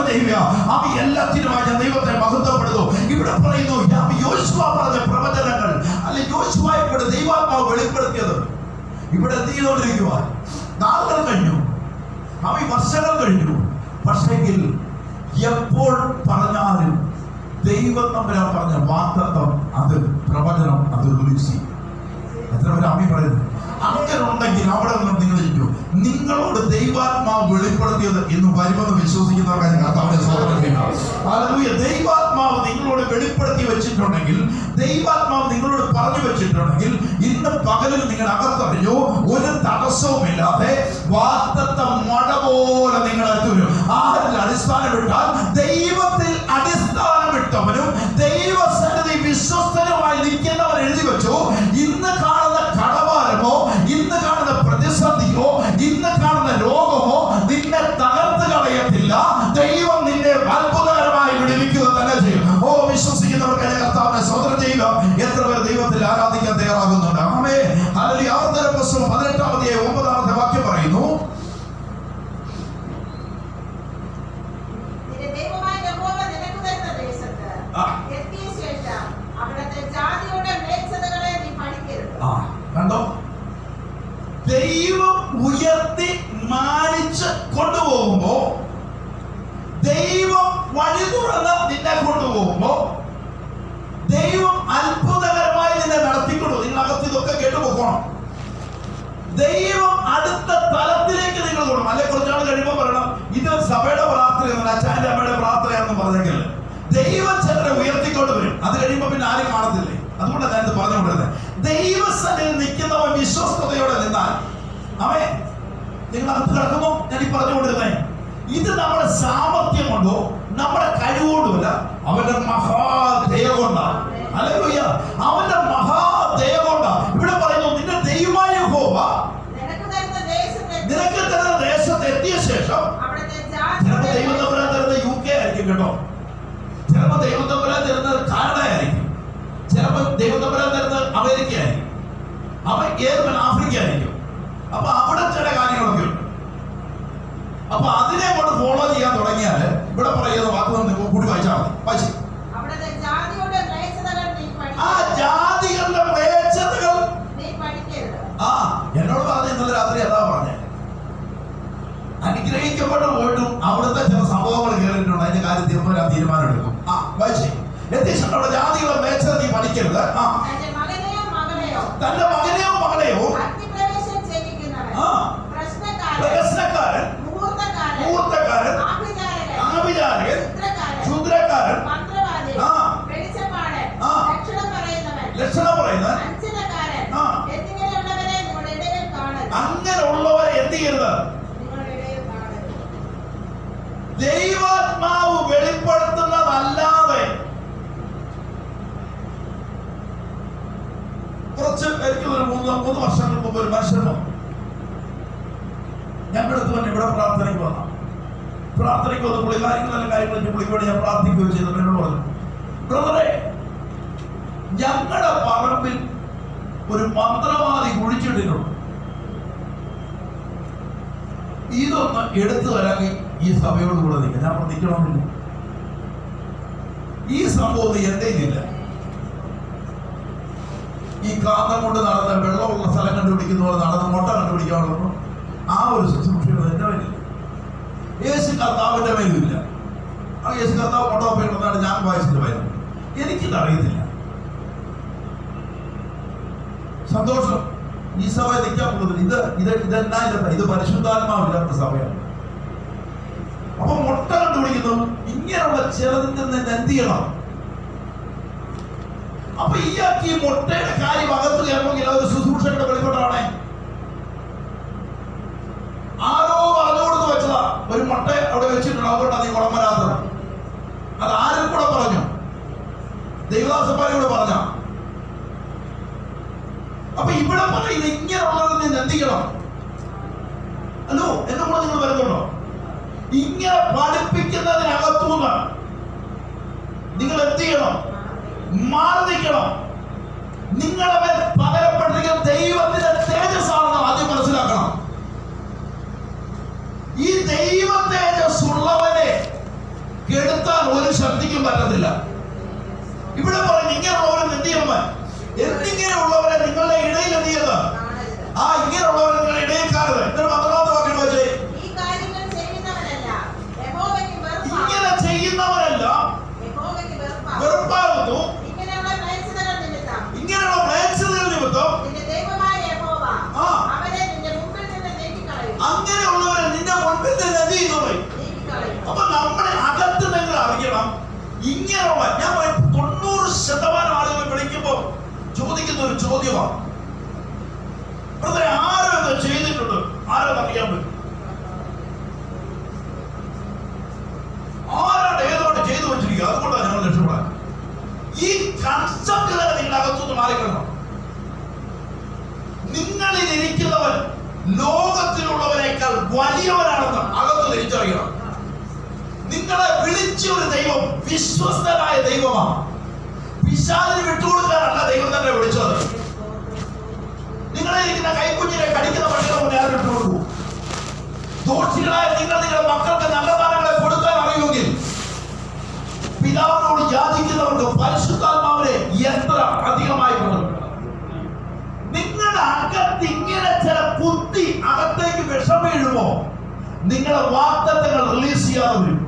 Speaker 2: ചെയ്യുക. അവ എല്ലാത്തിനുമായി ഞാൻ ദൈവത്തെ മഹത്വപ്പെടുന്നു. ഇവിടെ പറയുന്നു യോശുവ പറഞ്ഞ പ്രവചനങ്ങൾ അല്ലെ, യോശുവയെ കൂടെ ദൈവാത്മാവ് വെളിപ്പെടുത്തിയത്. ഇവിടെ എന്ത് ചെയ്തുകൊണ്ടിരിക്കുക? നാളുകൾ കഴിഞ്ഞു, വർഷങ്ങൾ കഴിഞ്ഞു. പക്ഷെങ്കിൽ എപ്പോൾ പറഞ്ഞാലും ദൈവം തമ്പുരാൻ പറഞ്ഞ വാഗ്ദത്തം, അത് പ്രവചനം, അത് റിലീസ് ചെയ്യും. എത്ര പേര് ആമേൻ പറയുന്നു? അങ്ങനെ ഉണ്ടെങ്കിൽ അവിടെ നിന്ന് നിങ്ങൾ ഇരിക്കൂ. നിങ്ങളോട് ദൈവാത്മാവ് വെളിപ്പെടുത്തിയത് ഇന്ന് വരുമെന്ന് വിശ്വസിക്കുന്നവർക്ക് കർത്താവിനെ സ്തോത്രം ചെയ്യുക. ഹല്ലേലൂയ. ദൈവാത്മാവ് നിങ്ങളോട് വെളിപ്പെടുത്തി വെച്ചിട്ടുണ്ടെങ്കിൽ, ദൈവാത്മാവ് നിങ്ങളോട് പറഞ്ഞു വെച്ചിട്ടുണ്ടെങ്കിൽ, ഇന്ന് പകലിൽ നിങ്ങൾ അകത്തറിഞ്ഞു ഒരു തടസ്സവുമില്ലാതെ വാഗ്ദത്തം മഴ പോലെ നിങ്ങൾ അടുത്ത് വരും. ആരിൽ അടിസ്ഥാനമിട്ടാൽ ദൈവത്തിൽ അടിസ്ഥാനമിട്ടവനും ദൈവസന്നിധി വിശ്വസ്തനുമായി നിൽക്കുന്നവർ എഴുതി വെച്ചു. ഇന്ന് കാണുന്ന കടഭാരമോ, ഇന്ന് കാണുന്ന പ്രതിസന്ധിയോ, ഇന്ന് കാണുന്ന രോഗമോ നിന്നെ തകർത്ത് കളയത്തില്ല. ദൈവം നിന്നെ അത്ഭുതകരമായി വിടുവിക്കുക തന്നെ ചെയ്യും. ഓ, വിശ്വസിക്കുന്നവർക്ക് കർത്താവിനെ സ്തോത്രം ചെയ്യുക. എത്ര പേർ ദൈവത്തിൽ ആരാധിക്കാൻ തയ്യാറാകുന്നുണ്ട്? ആമേൻ. ഹല്ലേലൂയ. ആവർത്തന പുസ്തകം 18-ാം അധ്യായം 9-ാമത്തെ വാക്യം പറയുന്നു, കണ്ടോ, ദൈവം ഉയർത്തി മാനിച്ച് കൊണ്ടുപോകുമ്പോ, ദൈവം വഴി തുറന്ന് നിന്നെ കൊണ്ടുപോകുമ്പോ, ദൈവം അത്ഭുതകരമായി നിന്നെ നടത്തിക്കൊണ്ടു. നിങ്ങളകത്ത് ഇതൊക്കെ കേട്ടുപോക്കണം. ദൈവം അടുത്ത തലത്തിലേക്ക് നിങ്ങൾ കൊണ്ടുപോകും. അല്ലെ, കുറച്ചാൾ കഴിയുമ്പോൾ പറയണം ഇത് സഭയുടെ പ്രാർത്ഥനയാണ്, അച്ഛൻ്റെ അമ്മയുടെ പ്രാർത്ഥനയാണെന്ന് പറഞ്ഞെങ്കിൽ ദൈവം ചിലരെ ഉയർത്തിക്കൊണ്ട് വരും. അത് കഴിയുമ്പോ പിന്നെ ആരും കാണത്തില്ലേ. അതുകൊണ്ടാണ് ഞാനിത് പറഞ്ഞുകൊണ്ടിരുന്നത്. ദൈവസന്നിധിയിൽ നിൽക്കുന്നവൻ വിശ്വസ്തയോടെ നിന്നാൽ അവൻ നിങ്ങൾ അകത്ത് കിടക്കുമ്പോൾ ഞാൻ ഈ പറഞ്ഞുകൊണ്ടിരുന്നേ, ഇത് നമ്മുടെ സാമർത്ഥ്യം കൊണ്ടോ നമ്മുടെ കഴിവുകൊണ്ടുമല്ല, അവന്റെ മഹാദയ കൊണ്ടാണ്. ഹല്ലേലൂയ. അവന്റെ മഹാദയ കൊണ്ടാണ്. ഇവിടെ പറയുന്നു, നിന്റെ ദൈവമായ യഹോവ നിനക്ക് തരുന്ന ദേശത്ത് എത്തിയ ശേഷം, ചിലപ്പോൾ ദൈവം തമ്പുരാൻ തരുന്നത് UK ആയിരിക്കും കേട്ടോ, ചിലപ്പോൾ ദൈവം തമ്പുരാൻ തരുന്നത് കാനഡ ആയിരിക്കും, ചിലപ്പോൾ ദൈവം തമ്പുരാൻ തരുന്നത് അമേരിക്ക ആയിരിക്കും, ആഫ്രിക്ക ആയിരിക്കും. അപ്പൊ അവിടെ ചില കാര്യങ്ങളൊക്കെ ഉണ്ട്. അപ്പൊ അതിനെ കൊണ്ട് ഫോളോ ചെയ്യാൻ തുടങ്ങിയാൽ ഇവിടെ പറയുന്ന വാക്കുകൾ കൂടി വായിച്ചാൽ മതി. ആ ജാതികളുടെ മ്ലേച്ഛതകൾ എന്നോട് പറഞ്ഞ ഇന്നലെ രാത്രി അതാ പറഞ്ഞേ. അനുഗ്രഹിക്കപ്പെട്ട് പോയിട്ടും അവിടുത്തെ ചില സംഭവങ്ങൾ കേട്ടിട്ടുണ്ട്. അതിന്റെ കാര്യം തീരുമാനം എടുക്കും. വായിച്ചേ. എത്തിച്ചിട്ടുള്ള ജാതികളുടെ മ്ലേച്ഛത നീ പഠിക്കരുത്. തന്റെ മകനെയോ മകളെയോ പ്രശ്നക്കാരൻ, മൂർത്തക്കാരൻ, ആഭിചാരകൻ, ക്ഷുദ്രക്കാരൻ, ലക്ഷണം പറയുന്നവൻ, അങ്ങനെയുള്ളവരെ എന്ത് ചെയ്യരുത്? ദൈവാത്മാവ് വെളിപ്പെടുത്തുന്നതല്ലാതെ കുറച്ച് എനിക്ക് ഒരു 3 വർഷങ്ങൾക്ക് മുമ്പ് ഒരു മനുഷ്യൻ ഞങ്ങളുടെ അടുത്ത് തന്നെ ഇവിടെ പ്രാർത്ഥനയ്ക്ക് വന്നു. പ്രാർത്ഥനയ്ക്ക് വന്ന് പുള്ളിക്കാരിക്കും കാര്യങ്ങൾ പുള്ളിക്കോട് ഞാൻ പ്രാർത്ഥിക്കുകയും ചെയ്തു. എന്നോട് പറഞ്ഞു, ബ്രദറെ, ഞങ്ങളുടെ പറമ്പിൽ ഒരു മന്ത്രവാദി കുഴിച്ചിട്ടിട്ടുണ്ട്, ഇതൊന്ന് എടുത്തു തരാമെങ്കിൽ ഈ സഭയോട് കൂടെ നിൽക്കാം. ഞാൻ നിൽക്കണമെന്നില്ല. ഈ സംഭവം എന്റെ ഇല്ല. ഈ കാന്തം കൊണ്ട് നടന്ന വെള്ളമുള്ള സ്ഥലം കണ്ടുപിടിക്കുന്ന പോലെ നടന്ന് മുട്ട കണ്ടുപിടിക്കാനുള്ള ആ ഒരു ശുശ്രൂഷകൾ എന്റെ മേലില്ല. യേശു കർത്താവിന്റെ മേലുമില്ല. ആ യേശു കർത്താവ് മുട്ട പോയിട്ടാണ് ഞാൻ വായിച്ചിട്ട് വരുന്നത്. എനിക്കിത് അറിയത്തില്ല. സന്തോഷം. ഈ സഭ നിൽക്കാൻ പോകുന്നത് ഇതെന്നാ ഇല്ല, ഇത് പരിശുദ്ധാത്മാവില്ലാത്ത സഭയാണ്. അപ്പൊ മുട്ട കണ്ടുപിടിക്കുന്നു. ഇങ്ങനെയുള്ള ചിലതിൽ നിന്ന് എന്ത് ചെയ്യണം? അപ്പൊ ഈ മുട്ടയുടെ കാര്യം അകത്ത് കയറുമെങ്കിൽ അതൊരു ശുശ്രൂഷയുടെ വെളിപ്പെട്ടാണേ. ആരോ പറഞ്ഞു കൊടുത്ത് വെച്ചതാ, ഒരു മുട്ട അവിടെ വെച്ചിട്ടുണ്ട്, അതുകൊണ്ടാണ് നീ കുളം വരാത്തത്. അത് ആരും കൂടെ പറഞ്ഞു? ദൈവദാസന്മാരെ കൂടെ പറഞ്ഞ. അപ്പൊ ഇവിടെ പറയുന്നത് ഇങ്ങനെയുള്ളതിൽ നിന്ന് എന്ത് ചെയ്യണം? അല്ലോ, എന്നെ കൂടെ നിങ്ങൾ വരുന്നുണ്ടോ? ഇങ്ങനെ പഠിപ്പിക്കുന്നതിനകത്തുനിന്ന് നിങ്ങൾ എന്ത് ചെയ്യണം? മാറി നിൽക്കണം. നിങ്ങളുടെ മേൽ പകരപ്പെട്ടിരിക്കുന്ന ദൈവത്തിന്റെ തേജസ്സാണെന്ന് ആദ്യം മനസ്സിലാക്കണം. ഈ ദൈവ തേജസ് ഉള്ളവനെ കെടുത്താൻ ഒരു ശക്തിക്കും പറ്റത്തില്ല. ഇവിടെ പറഞ്ഞു ഇങ്ങനെയുള്ളവരെ എന്ത് ചെയ്യണം? എന്നിങ്ങനെയുള്ളവരെ നിങ്ങളുടെ ഇടയിൽ എന്ത് ചെയ്യരുത്? ഇങ്ങനെയുള്ളവരെ നിങ്ങളുടെ ഇടയിൽ കാണരുത്. എന്നിട്ട് 12ാമത്തെ വാക്യം വെച്ചേ, ഇങ്ങനെ ചെയ്യുന്നവരെല്ലാം വെറുപ്പാകുന്നു. ഇങ്ങനെയുള്ള മ്ലേച്ഛതകൾ നിമിത്തം അങ്ങനെയുള്ളവരെ നിന്റെ മുൻപിൽ നിന്ന് എന്ത് ചെയ്യുന്നു? അപ്പൊ നമ്മുടെ അകത്ത് നിങ്ങൾ അറിയണം, ഇങ്ങനെയുള്ള ഞാൻ 90% ആളുകൾ വിളിക്കുമ്പോൾ ചോദിക്കുന്ന ഒരു ചോദ്യമാണ്, ആരോ ഇത് ചെയ്തിട്ടുണ്ട്, ആരോ അറിയാൻ പറ്റും, ആരാണ് ഏതോട്ട് ചെയ്തു വെച്ചിരിക്കുക, അതുകൊണ്ടാണ് ഞങ്ങൾ രക്ഷപ്പെടാൻ. ഈ കൺസെപ്റ്റ് തന്നെ നിങ്ങളുടെ അകത്തുനിന്ന് മാറിക്കണം. നിങ്ങളിൽ ഇരിക്കുന്നവൻ ലോകത്തിലുള്ളവരെക്കാൾ വലിയവനാണെന്ന് അകത്ത് തിരിച്ചറിയണം. നിങ്ങളെ വിളിച്ച ഒരു ദൈവം വിശ്വസ്തനായ ദൈവമാണ്. പിശാചിന് വിട്ടുകൊടുക്കാനല്ല ദൈവം തന്നെ വിളിച്ചത്. നിങ്ങളെ ഇരിക്കുന്ന കൈക്കുഞ്ഞിനെ കടിക്കുന്ന പക്ഷികളെ മുന്നേ ആരും വിട്ടുകൊടുക്കൂ. ദോഷികളായ നിങ്ങളുടെ മക്കൾക്ക് നല്ല ദാനങ്ങളെ കൊടുക്കാൻ അറിയുമെങ്കിൽ പിതാവിനോട് യാചിക്കുന്നവർക്ക് പരിശുദ്ധാത്മാവിനെ എത്ര അധികമായി കൊടുക്കും. നിങ്ങളുടെ അകത്ത് ഇങ്ങനെ ചില കുത്തി അകത്തേക്ക് വിഷം വീഴുമ്പോ നിങ്ങളുടെ വാഗ്ദത്തങ്ങൾ റിലീസ് ചെയ്യാതെ വരും.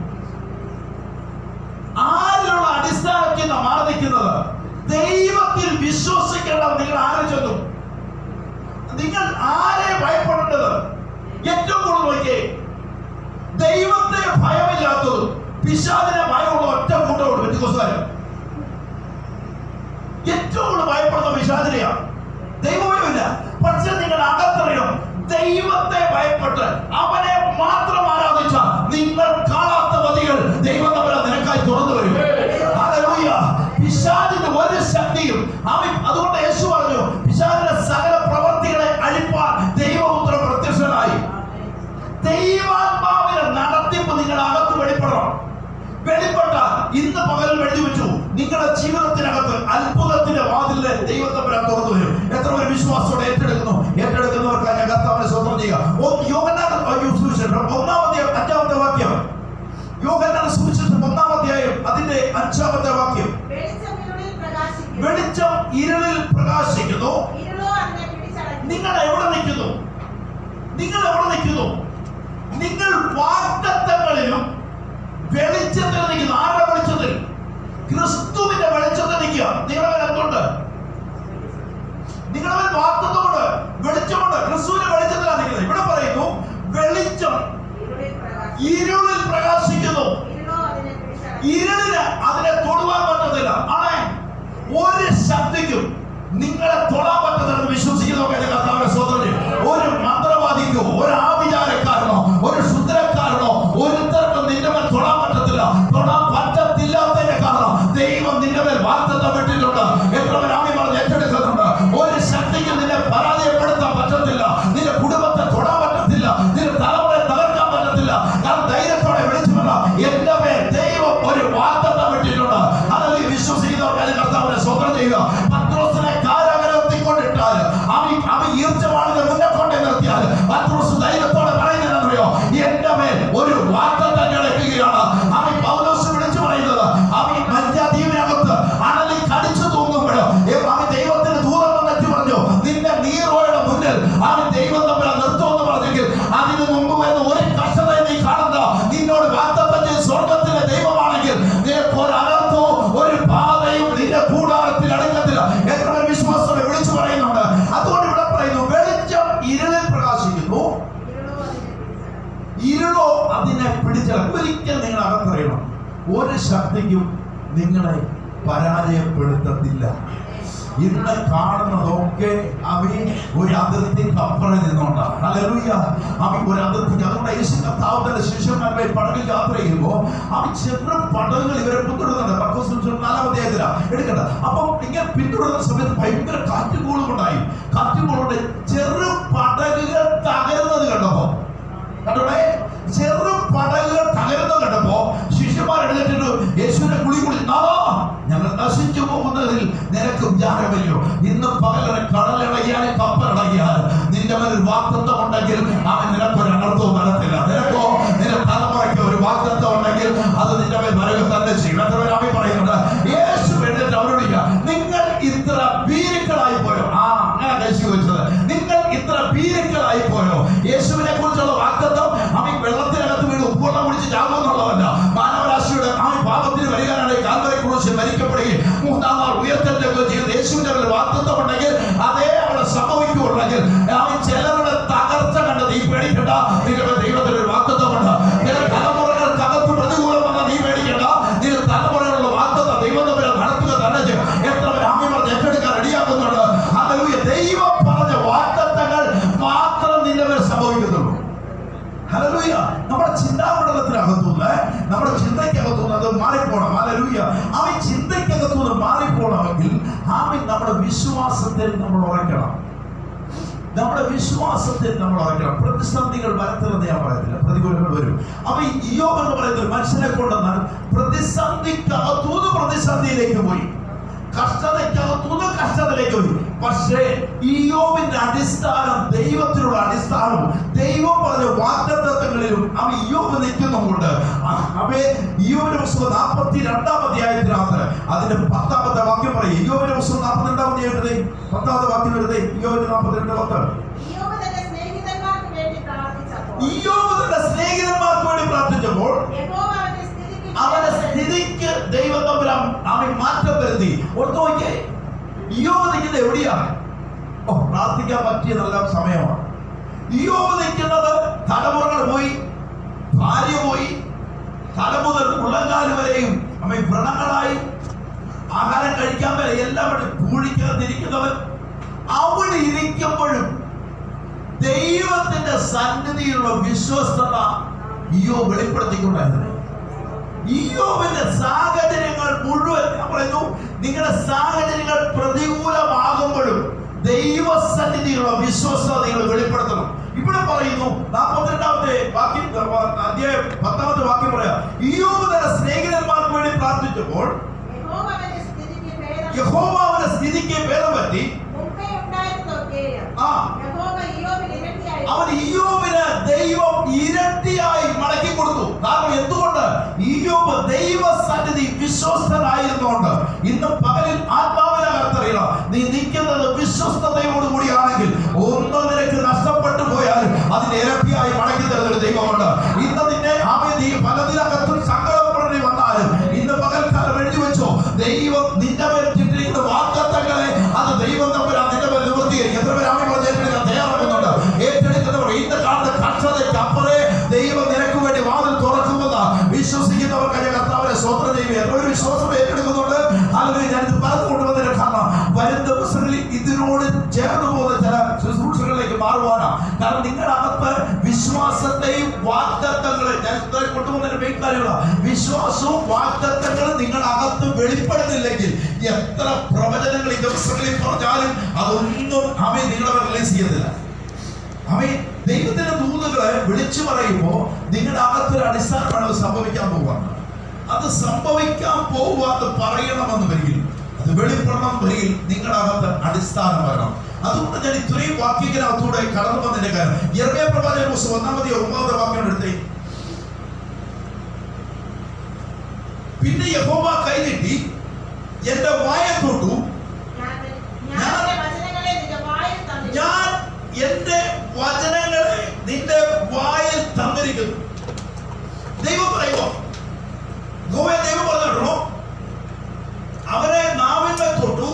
Speaker 2: ആരിലുള്ള അടിസ്ഥാനത്തിൽ നാം മാറി നിൽക്കുന്നത്? ദൈവത്തിൽ വിശ്വസിക്കേണ്ടത് നിങ്ങൾ ആരെ ചെന്നു? നിങ്ങൾ ആരെ ഭയപ്പെടേണ്ടത്? ഏറ്റവും കൂടുതൽ നോക്കിയേ, ദൈവത്തെ ഭയമില്ലാത്തതും പിശാചിനെ ഭയമുള്ള ഒറ്റ കൂട്ടമുണ്ട് വ്യത്യസ്തകാരം. ഏറ്റവും കൂടുതൽ ഭയപ്പെടുന്ന പിശാചിനെയാണ്, ദൈവഭയമില്ല. പക്ഷെ നിങ്ങൾ അകത്തറിയണം, ദൈവത്തെ ഭയപ്പെട്ട് അവനെ മാത്രം ആരാധിച്ച നിങ്ങൾ കാണാത്ത വഴികൾ ദൈവം നമ്മളെ നിനക്കായി തുറന്നു വരും. ഹല്ലേലൂയ. പിശാചിന് ഒരു ശക്തിയും അതുകൊണ്ട് യേശു പറഞ്ഞു, പിശാചിന്റെ സകല പ്രവർത്തികളെ അഴിപ്പാൻ ദൈവപുത്രൻ പ്രത്യക്ഷനായി. ദൈവാത്മാവിന്റെ നടത്തിപ്പ് നിങ്ങളുടെ അകത്ത് വെളിപ്പെടണം. വെളിപ്പെട്ട ഇന്ന് പകൽ എഴുതി വെച്ചു, നിങ്ങളുടെ ജീവിതത്തിനകത്ത് അത്ഭുതത്തിന്റെ വാതിലിലെ ദൈവത്തെ തുറന്നു വരും. എത്ര പേര് വിശ്വാസത്തോടെ ഏറ്റെടുക്കുന്നു? ഏറ്റെടുക്കുന്നവർക്ക് ഞാൻ കർത്താവിനെ സ്തോത്രം ചെയ്യുക. യോഹന്നാൻ സുവിശേഷം 1-ാം അധ്യായം 5-ാമത്തെ വാക്യം. യോഹന്നാൻ സുവിശേഷം 1-ാം അധ്യായം അതിന്റെ 5-ാമത്തെ വാക്യം. വെളിച്ചം ഇരുളിൽ പ്രകാശിക്കുന്നു. നിങ്ങൾ എവിടെ നിൽക്കുന്നു? നിങ്ങൾ എവിടെ നിൽക്കുന്നു? നിങ്ങൾ വാഗ്ദത്തങ്ങളിലും വെളിച്ചത്തിൽ നിൽക്കുന്നു. ആരുടെ വെളിച്ചത്തിൽ? ക്രിസ്തുവിന്റെ വെളിച്ചത്തിൽ നിൽക്കുക. നിങ്ങളുടെ എന്തുണ്ട്? നിങ്ങളുടെ വാഗ്ദത്തമുണ്ട്, വെളിച്ചമുണ്ട്. ക്രിസ്തുവിന്റെ വെളിച്ചത്തിലാണ് നിൽക്കുന്നത്. ഇവിടെ പറയുന്നു വെളിച്ചം ഇരുളിൽ പ്രകാശിക്കുന്നു. ഇരുളിന് അതിനെ തൊടുവാൻ പറ്റത്തില്ല. ആണേ, ഒരു ശക്തിക്കും നിങ്ങളെ തൊടാൻ പറ്റുന്നതെന്ന് വിശ്വസിക്കുന്നവർക്ക് കർത്താവിനെ സ്തോത്രം ചെയ്യും. ഒരു മന്ത്രവാദിക്കോ ഒരു ആഭിചാരക്കാരനോ ഒരു ശുദ്രക്കാരനോ ഒരുത്തർക്കും നിന്റെ മേൽ തൊടാൻ പറ്റത്തില്ല. തൊടാൻ പറ്റത്തില്ലാത്തതിന്റെ കാരണം ദൈവം നിന്റെ മേൽ വാഗ്ദത്തം ഇട്ടിട്ടുണ്ട്. എത്ര പേർ ആമേൻ പറഞ്ഞ് ഏറ്റെടുക്കുന്നുണ്ട്? ഒരു ശക്തിക്ക് നിന്നെ പരാജയപ്പെടുത്താൻ പറ്റത്തില്ല. നിന്റെ കുടുംബത്തെ തൊടാൻ പറ്റത്തില്ല. നിന്റെ തലമുറയെ തകർക്കാൻ പറ്റത്തില്ല. കാരണം ധൈര്യത്തോടെ വിളിച്ചു വന്ന എന്റെ മേൽ ദൈവം ഒരു വാഗ്ദത്തം ഇട്ടിട്ടുണ്ട്. അതിൽ വിശ്വസിക്കുന്നവർക്ക് കർത്താവിനെ സ്തോത്രം ചെയ്യുക. പത്രോസിനെ കാരാഗ്രഹത്തിൽ കൊണ്ടിട്ടാൽ അവൻ ഈർച്ചവാളിന്റെ മുന്നേ കൊണ്ടേ നിർത്തിയാൽ പത്രോസ് ധൈര്യത്തോടെ പറയുന്നതെന്നറിയോ? എന്റെ മേൽ ഒരു വാഗ്ദത്തം കിടക്കുകയാണ്. അവൻ പൗലോസ് വിളിച്ചു പറയുന്നത്, അവൻ മധ്യദ്വീപിനകത്ത് അണലിൽ കടിച്ചു തൂങ്ങുമ്പോഴോ അവൻ ദൈവത്തിന് ദൂരം വന്നെത്തി പറഞ്ഞു, നിന്റെ നീറോയുടെ മുന്നിൽ അവൻ ദൈവം തമ്മിൽ നിർത്തുമെന്ന് പറഞ്ഞെങ്കിൽ അതിനു മുമ്പ് വരുന്ന ഒരു കഷ്ടതയും നീ കാണണ്ട. നിന്നോട് വാഗ്ദത്തം ചെയ്ത് സ്വർഗത്തിലെ ദൈവമാണെങ്കിൽ നിനക്ക് ഒരു അനർത്ഥവും ഒരു ബാധയും നിന്റെ കൂടാരത്തിൽ അടുക്കത്തില്ല. എത്ര പേർ വിശ്വാസത്തോടെ വിളിച്ചു പറയുന്നുണ്ട്? അതുകൊണ്ട് ഇവിടെ പറയുന്നു, വെളിച്ചം ഇരുളിൽ പ്രകാശിക്കുന്നു, ഇരുളോ അതിനെ പിടിച്ചട. ഒരിക്കൽ നിങ്ങൾ അകത്തറിയണം, ഒരു ശക്തിക്കും നിങ്ങളെ പരാജയപ്പെടുത്തത്തില്ല. ഇന്ന് കാണുന്നതൊക്കെ അവൻ ഒരു അതിർത്തിക്ക് അപ്പുറം നിന്നോണ്ടാണ്. ഹല്ലേലൂയ. അവൻ ഒരു അതിർത്തിക്ക്. അതുകൊണ്ട് യേശു കർത്താവ് തന്റെ ശിഷ്യന്മാരുടെ പടകിൽ യാത്ര ചെയ്യുമ്പോൾ അവൻ ചെറു പടകുകൾ ഇവരെ പിന്തുടരുന്നുണ്ട്. 4-ാം അധ്യായത്തിലാണ് എടുക്കട്ടെ. അപ്പം ഇങ്ങനെ പിന്തുടരുന്ന സമയത്ത് ഭയങ്കര കാറ്റുകോളുണ്ടായി. കാറ്റുകോളുകൊണ്ട് ചെറു പടകുകൾ തകരുന്നത് കണ്ടപ്പോ ചെറു പടകുകൾ തകരുന്നത് കണ്ടപ്പോ ശിഷ്യന്മാർ എഴുന്നേറ്റിട്ട് യേശുവിനെ കുളി ഞങ്ങൾ നശിച്ചു പോകുന്നതിൽ നിനക്ക് വിചാരമില്ലയോ? ഇന്ന് പകലനെ കടലിളകിയാലും കപ്പലിളകിയാലും നിന്റെ മേൽ ഒരു വാഗ്ദത്തം ഉണ്ടെങ്കിൽ അവൻ നിനക്കൊരു അനർത്ഥവും നടത്തില്ല. നിനക്കോ നിന്റെ തലമുറയ്ക്ക് ഒരു വാഗ്ദത്തം ഉണ്ടെങ്കിൽ അത് നിന്റെ മേൽ നമ്മുടെ വിശ്വാസത്തിൽ നമ്മൾ ഉറയ്ക്കണം. നമ്മുടെ വിശ്വാസത്തിൽ നമ്മൾ ഉറയ്ക്കണം. പ്രതിസന്ധികൾ വരത്തില്ലെന്ന് ഞാൻ പറയത്തില്ല, പ്രതികൂലങ്ങൾ വരും. അപ്പൊ ഈ ഇയ്യോബ് എന്ന് പറയുന്ന ഒരു മനുഷ്യനെ കൊണ്ടെന്നാൽ പ്രതിസന്ധിക്കകത്തൂന്ന് പ്രതിസന്ധിയിലേക്ക് പോയി, കഷ്ടതയ്ക്കകത്തൂന്ന് കഷ്ടതയിലേക്ക് പോയി. പക്ഷേ ഇയ്യോബിന്റെ അടിസ്ഥാനം ദൈവത്തിലുള്ള അടിസ്ഥാനവും ദൈവം പറഞ്ഞ വാഗ്ദത്തങ്ങളിലും അവൻ ഇയ്യോബ് നിൽക്കുന്നുമുണ്ട്. അവൻ ഇയ്യോബിന്റെ പുസ്തകം 42-ാം അധ്യായത്തിനകത്ത് അതിന്റെ 10-ാമത്തെ വാക്യം പറയും. ഇയ്യോബിന്റെ പുസ്തകം 42-ാം അധ്യായത്തിലെ 10-ാമത്തെ വാക്യം വരുന്നത് ഇയ്യോബിന്റെ 42-10.
Speaker 3: ഇയ്യോബ് തന്റെ സ്നേഹിതന്മാർക്ക് വേണ്ടി
Speaker 2: പ്രാർത്ഥിച്ചപ്പോൾ അവന്റെ സ്ഥിതിക്ക് ദൈവം തമ്പുരാൻ അവൻ മാറ്റം വരുത്തി. ഓർത്തു നോക്കിയേ, ഇയ്യോബ് നിൽക്കുന്നത് എവിടെയാണ്? പ്രാർത്ഥിക്കാൻ പറ്റിയ നല്ല സമയമാണ്. ഇയ്യോബ് നിൽക്കുന്നത് തലമുറകൾ പോയി, ഭാര്യ പോയി, തല മുതൽ ഉള്ളങ്കാല് വരെയും അവൻ വ്രണങ്ങളായി, ആഹാരം കഴിക്കാൻ വരെ എല്ലാവരും പൂഴിക്കകത്തിരിക്കുന്നവൻ. അവിടെ ഇരിക്കുമ്പോഴും ദൈവത്തിന്റെ സന്നിധിയിലുള്ള വിശ്വസ്തത ഇയ്യോബ് വെളിപ്പെടുത്തിക്കൊണ്ടായിരുന്നു. ഇയ്യോബിന്റെ സാഹചര്യങ്ങൾ മുഴുവൻ, ഞാൻ പറയുന്നു, നിങ്ങളുടെ സാഹചര്യങ്ങൾ പ്രതികൂലമാകുമ്പോഴും ദൈവസന്നിധിയിലുള്ള വിശ്വസ്തത നിങ്ങൾ വെളിപ്പെടുത്തണം. ഇവിടെ പറയുന്നു 42-ാമത്തെ വാക്യം, അധ്യായം 10-ാമത്തെ വാക്യം പറയാം. ഇയ്യോബ് തന്റെ സ്നേഹിതന്മാർക്ക് വേണ്ടി പ്രാർത്ഥിച്ചപ്പോൾ യഹോവ അവന്റെ സ്ഥിതിക്ക് ഭേദം പറ്റി. അവൻ ഇയ്യോബിന് ദൈവം ഇരട്ടിയായി മടക്കി കൊടുത്തു. കാരണം എന്തുകൊണ്ട്? ഇയ്യോബ് ദൈവസന്നിധി വിശ്വസ്തനായിരുന്നുകൊണ്ട്. ഇന്ന് പകലിൽ ആത്മാവിനകത്തറിയണം, നീ നിൽക്കുന്നത് വിശ്വസ്തതയോടുകൂടിയാണെങ്കിൽ ഒന്നും നിനക്ക് നഷ്ടപ്പെട്ടു പോയാലും അതിന് ഇരട്ടിയായി മടക്കി തരുന്നൊരു ദൈവമുണ്ട്. ഇന്ന് നിന്നെ നീ പലതിനകത്തും സങ്കടപ്പെടേണ്ടി വന്നാലും ഇന്ന് പകൽക്കാലം എഴുതി വെച്ചോ, ദൈവം നിന്റെ പറ്റിയിരിക്കുന്ന വാഗ്ദത്തങ്ങളെ അത് ദൈവം തമ്പുരാൻ നിന്റെ പേര് നിവൃത്തിയായിരിക്കും. എത്ര പേര് ആമേൻ പറഞ്ഞ് ഏറ്റെടുക്കാൻ തയ്യാറാകുന്നുണ്ട്? ഏറ്റെടുക്കുന്നവർ ഇന്ന് കാണുന്ന കഷ്ടതയ്ക്ക് അപ്പുറേ ദൈവം നിനക്ക് വേണ്ടി വാതിൽ തുറക്കുമെന്ന് വിശ്വസിക്കുന്നവർക്ക് കർത്താവിനെ സ്തോത്രം ചെയ്യുക. എത്ര ഒരു വിശ്വാസം ഏറ്റെടുക്കുന്നുണ്ട്? അല്ലെങ്കിൽ ഞാനിത് പറഞ്ഞു കൊണ്ടുവന്നതിന് കാരണം വരും ദിവസങ്ങളിൽ ഇതിനോട് ചേർന്ന് പോകുന്ന ചില ശുശ്രൂഷകളിലേക്ക് മാറുവാനാണ്. കാരണം നിങ്ങളുടെ അകത്ത് വിശ്വാസത്തെയും വാഗ്ദത്തങ്ങളെ ഞാൻ കൊണ്ടുവന്നതിന് മെയിൻ കാര്യങ്ങളാണ്. വിശ്വാസവും വാഗ്ദത്തങ്ങളും നിങ്ങളുടെ അകത്ത് വെളിപ്പെടുന്നില്ലെങ്കിൽ എത്ര പ്രവചനങ്ങൾ ഈ ദിവസങ്ങളിൽ പറഞ്ഞാലും അതൊന്നും അവൻ നിങ്ങളെ റിലീസ് ചെയ്യുന്നില്ല. അവൻ ദൈവത്തിന്റെ ദൂതുകളെ വിളിച്ചു പറയുമ്പോൾ നിങ്ങളുടെ അകത്തൊരു അടിസ്ഥാനമാണ് സംഭവിക്കാൻ പോവുകയാണ്. അത് സംഭവിക്കാൻ പോവാതെ പറയണമെന്ന് വരികിൽ, അത് വെളിപ്പെടണം വരികിൽ നിങ്ങളുടെ അകത്ത് അടിസ്ഥാനം വരണം. അതുകൊണ്ട് ഞാൻ ഇത്രയും വാക്യത്തിനകത്തൂടെ കടന്നു വന്നതിന്റെ കാര്യം യിരെമ്യാ പ്രവാചകന്റെ പുസ്തകം 1-ാമത്തെ വാക്യം എടുത്തേ. പിന്നെ യഹോവ കൈനീട്ടി എന്റെ വായെ തൊട്ടു, ഞാൻ എന്റെ വചനങ്ങളെ നിന്റെ വായിൽ തന്നിരിക്കുന്നു. ദൈവം പറയുമോ? ദൈവം പറഞ്ഞിട്ടുണ്ടോ? അവരെ നാവിന്റെ തൊട്ടു,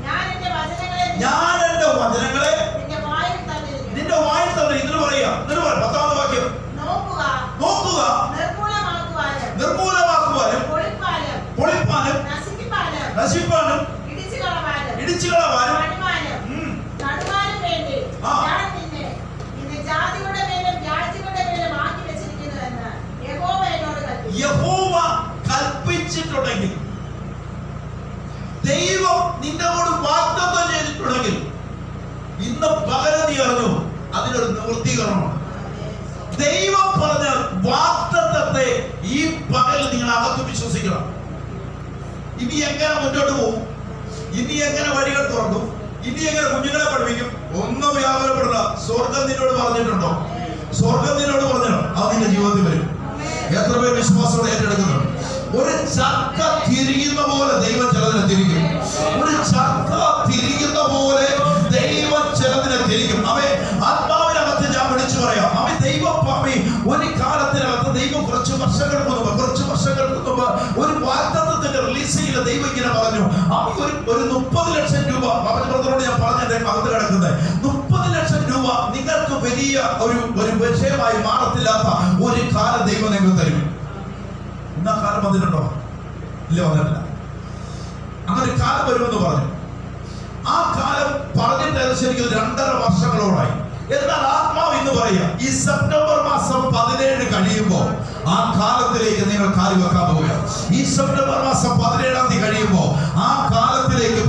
Speaker 2: ഞാൻ എന്റെ വചനങ്ങളെ നിന്റെ വായിൽ തന്നിരിക്കുന്നു. ഇതിന് പറയാ, ഇതിന് പറയാം 10-ാമത്തെ വാക്യം, നോക്കുക നിർമൂലമാക്കുവാനും പൊളിപ്പാനും നശിപ്പാനും ഇടിച്ചുകളവാനും യഹോവ കൽപ്പിച്ചിട്ടുണ്ടെങ്കിൽ, ദൈവം നിന്നോട് വാഗ്ദത്തം ചെയ്തിട്ടുണ്ടെങ്കിൽ ഇന്ന് പകരം നീ അറിഞ്ഞു അതിനൊരു നിവൃത്തീകരണമാണ്. ദൈവം പറഞ്ഞ വാഗ്ദത്തത്തെ ഈ പകൽ നിങ്ങൾ അകത്ത് വിശ്വസിക്കണം. ഇനി എങ്ങനെ മുന്നോട്ട് പോകും? ഇനി എങ്ങനെ വഴികൾ തുറക്കും? ഇനി എങ്ങനെ കുഞ്ഞുങ്ങളെ പഠിപ്പിക്കും? ഒന്നും വ്യാപനപ്പെടില്ല. സ്വർഗം നിന്നോട് പറഞ്ഞിട്ടുണ്ടോ? സ്വർഗം നിന്നോട് പറഞ്ഞോ? അത് നിന്റെ ജീവിതത്തിൽ വരും. എത്ര പേർ വിശ്വാസത്തോടെ ഏറ്റെടുക്കുന്നുണ്ട്? ഒരു ചക്ക തിരിയുന്ന പോലെ ദൈവം ചിലതിനെ തിരിക്കും. ഒരു ചക്ക തിരിയുന്ന പോലെ ദൈവം ചിലതിനെ തിരിക്കും. അവൻ ആത്മാവിനകത്ത് ഞാൻ വിളിച്ചു പറയാം, അവൻ ദൈവം ഒരു കാലത്തിനകത്ത് ദൈവം കുറച്ച് വർഷങ്ങൾക്ക് മുമ്പ് ഒരു വാഗ്ദത്തത്തിന്റെ റിലീസ് ചെയ്ത ദൈവം ഇങ്ങനെ പറഞ്ഞു, അവൻ ഒരു 30 ലക്ഷം രൂപ ബ്രദറോട് ഞാൻ പറഞ്ഞ അകത്ത് കിടക്കുന്നത് 30 ലക്ഷം രൂപ നിങ്ങൾക്ക് വലിയ ഒരു വിഷയമായി മാറത്തില്ലാത്ത ഒരു കാലം ദൈവം നിങ്ങൾ തരും. ഇന്നാ കാലം വന്നിട്ടുണ്ടോ? ഇല്ല, വന്നിട്ടില്ല. അങ്ങനെ കാലം വരുമെന്ന് പറഞ്ഞു. ആ കാലം പറഞ്ഞിട്ട് ശരിക്കും 2.5 വർഷങ്ങളോടായി. എന്നാൽ ആത്മാവ് എന്ന് പറയാ, ഈ സെപ്റ്റംബർ മാസം 17 കഴിയുമ്പോൾ ആ കാലത്തിലേക്ക് നിങ്ങൾ കാല് വെക്കാൻ പോവുകയാണ്. ഈ സെപ്റ്റംബർ മാസം 17-ാം തീയതി കഴിയുമ്പോൾ ആ കാലത്തിലേക്ക്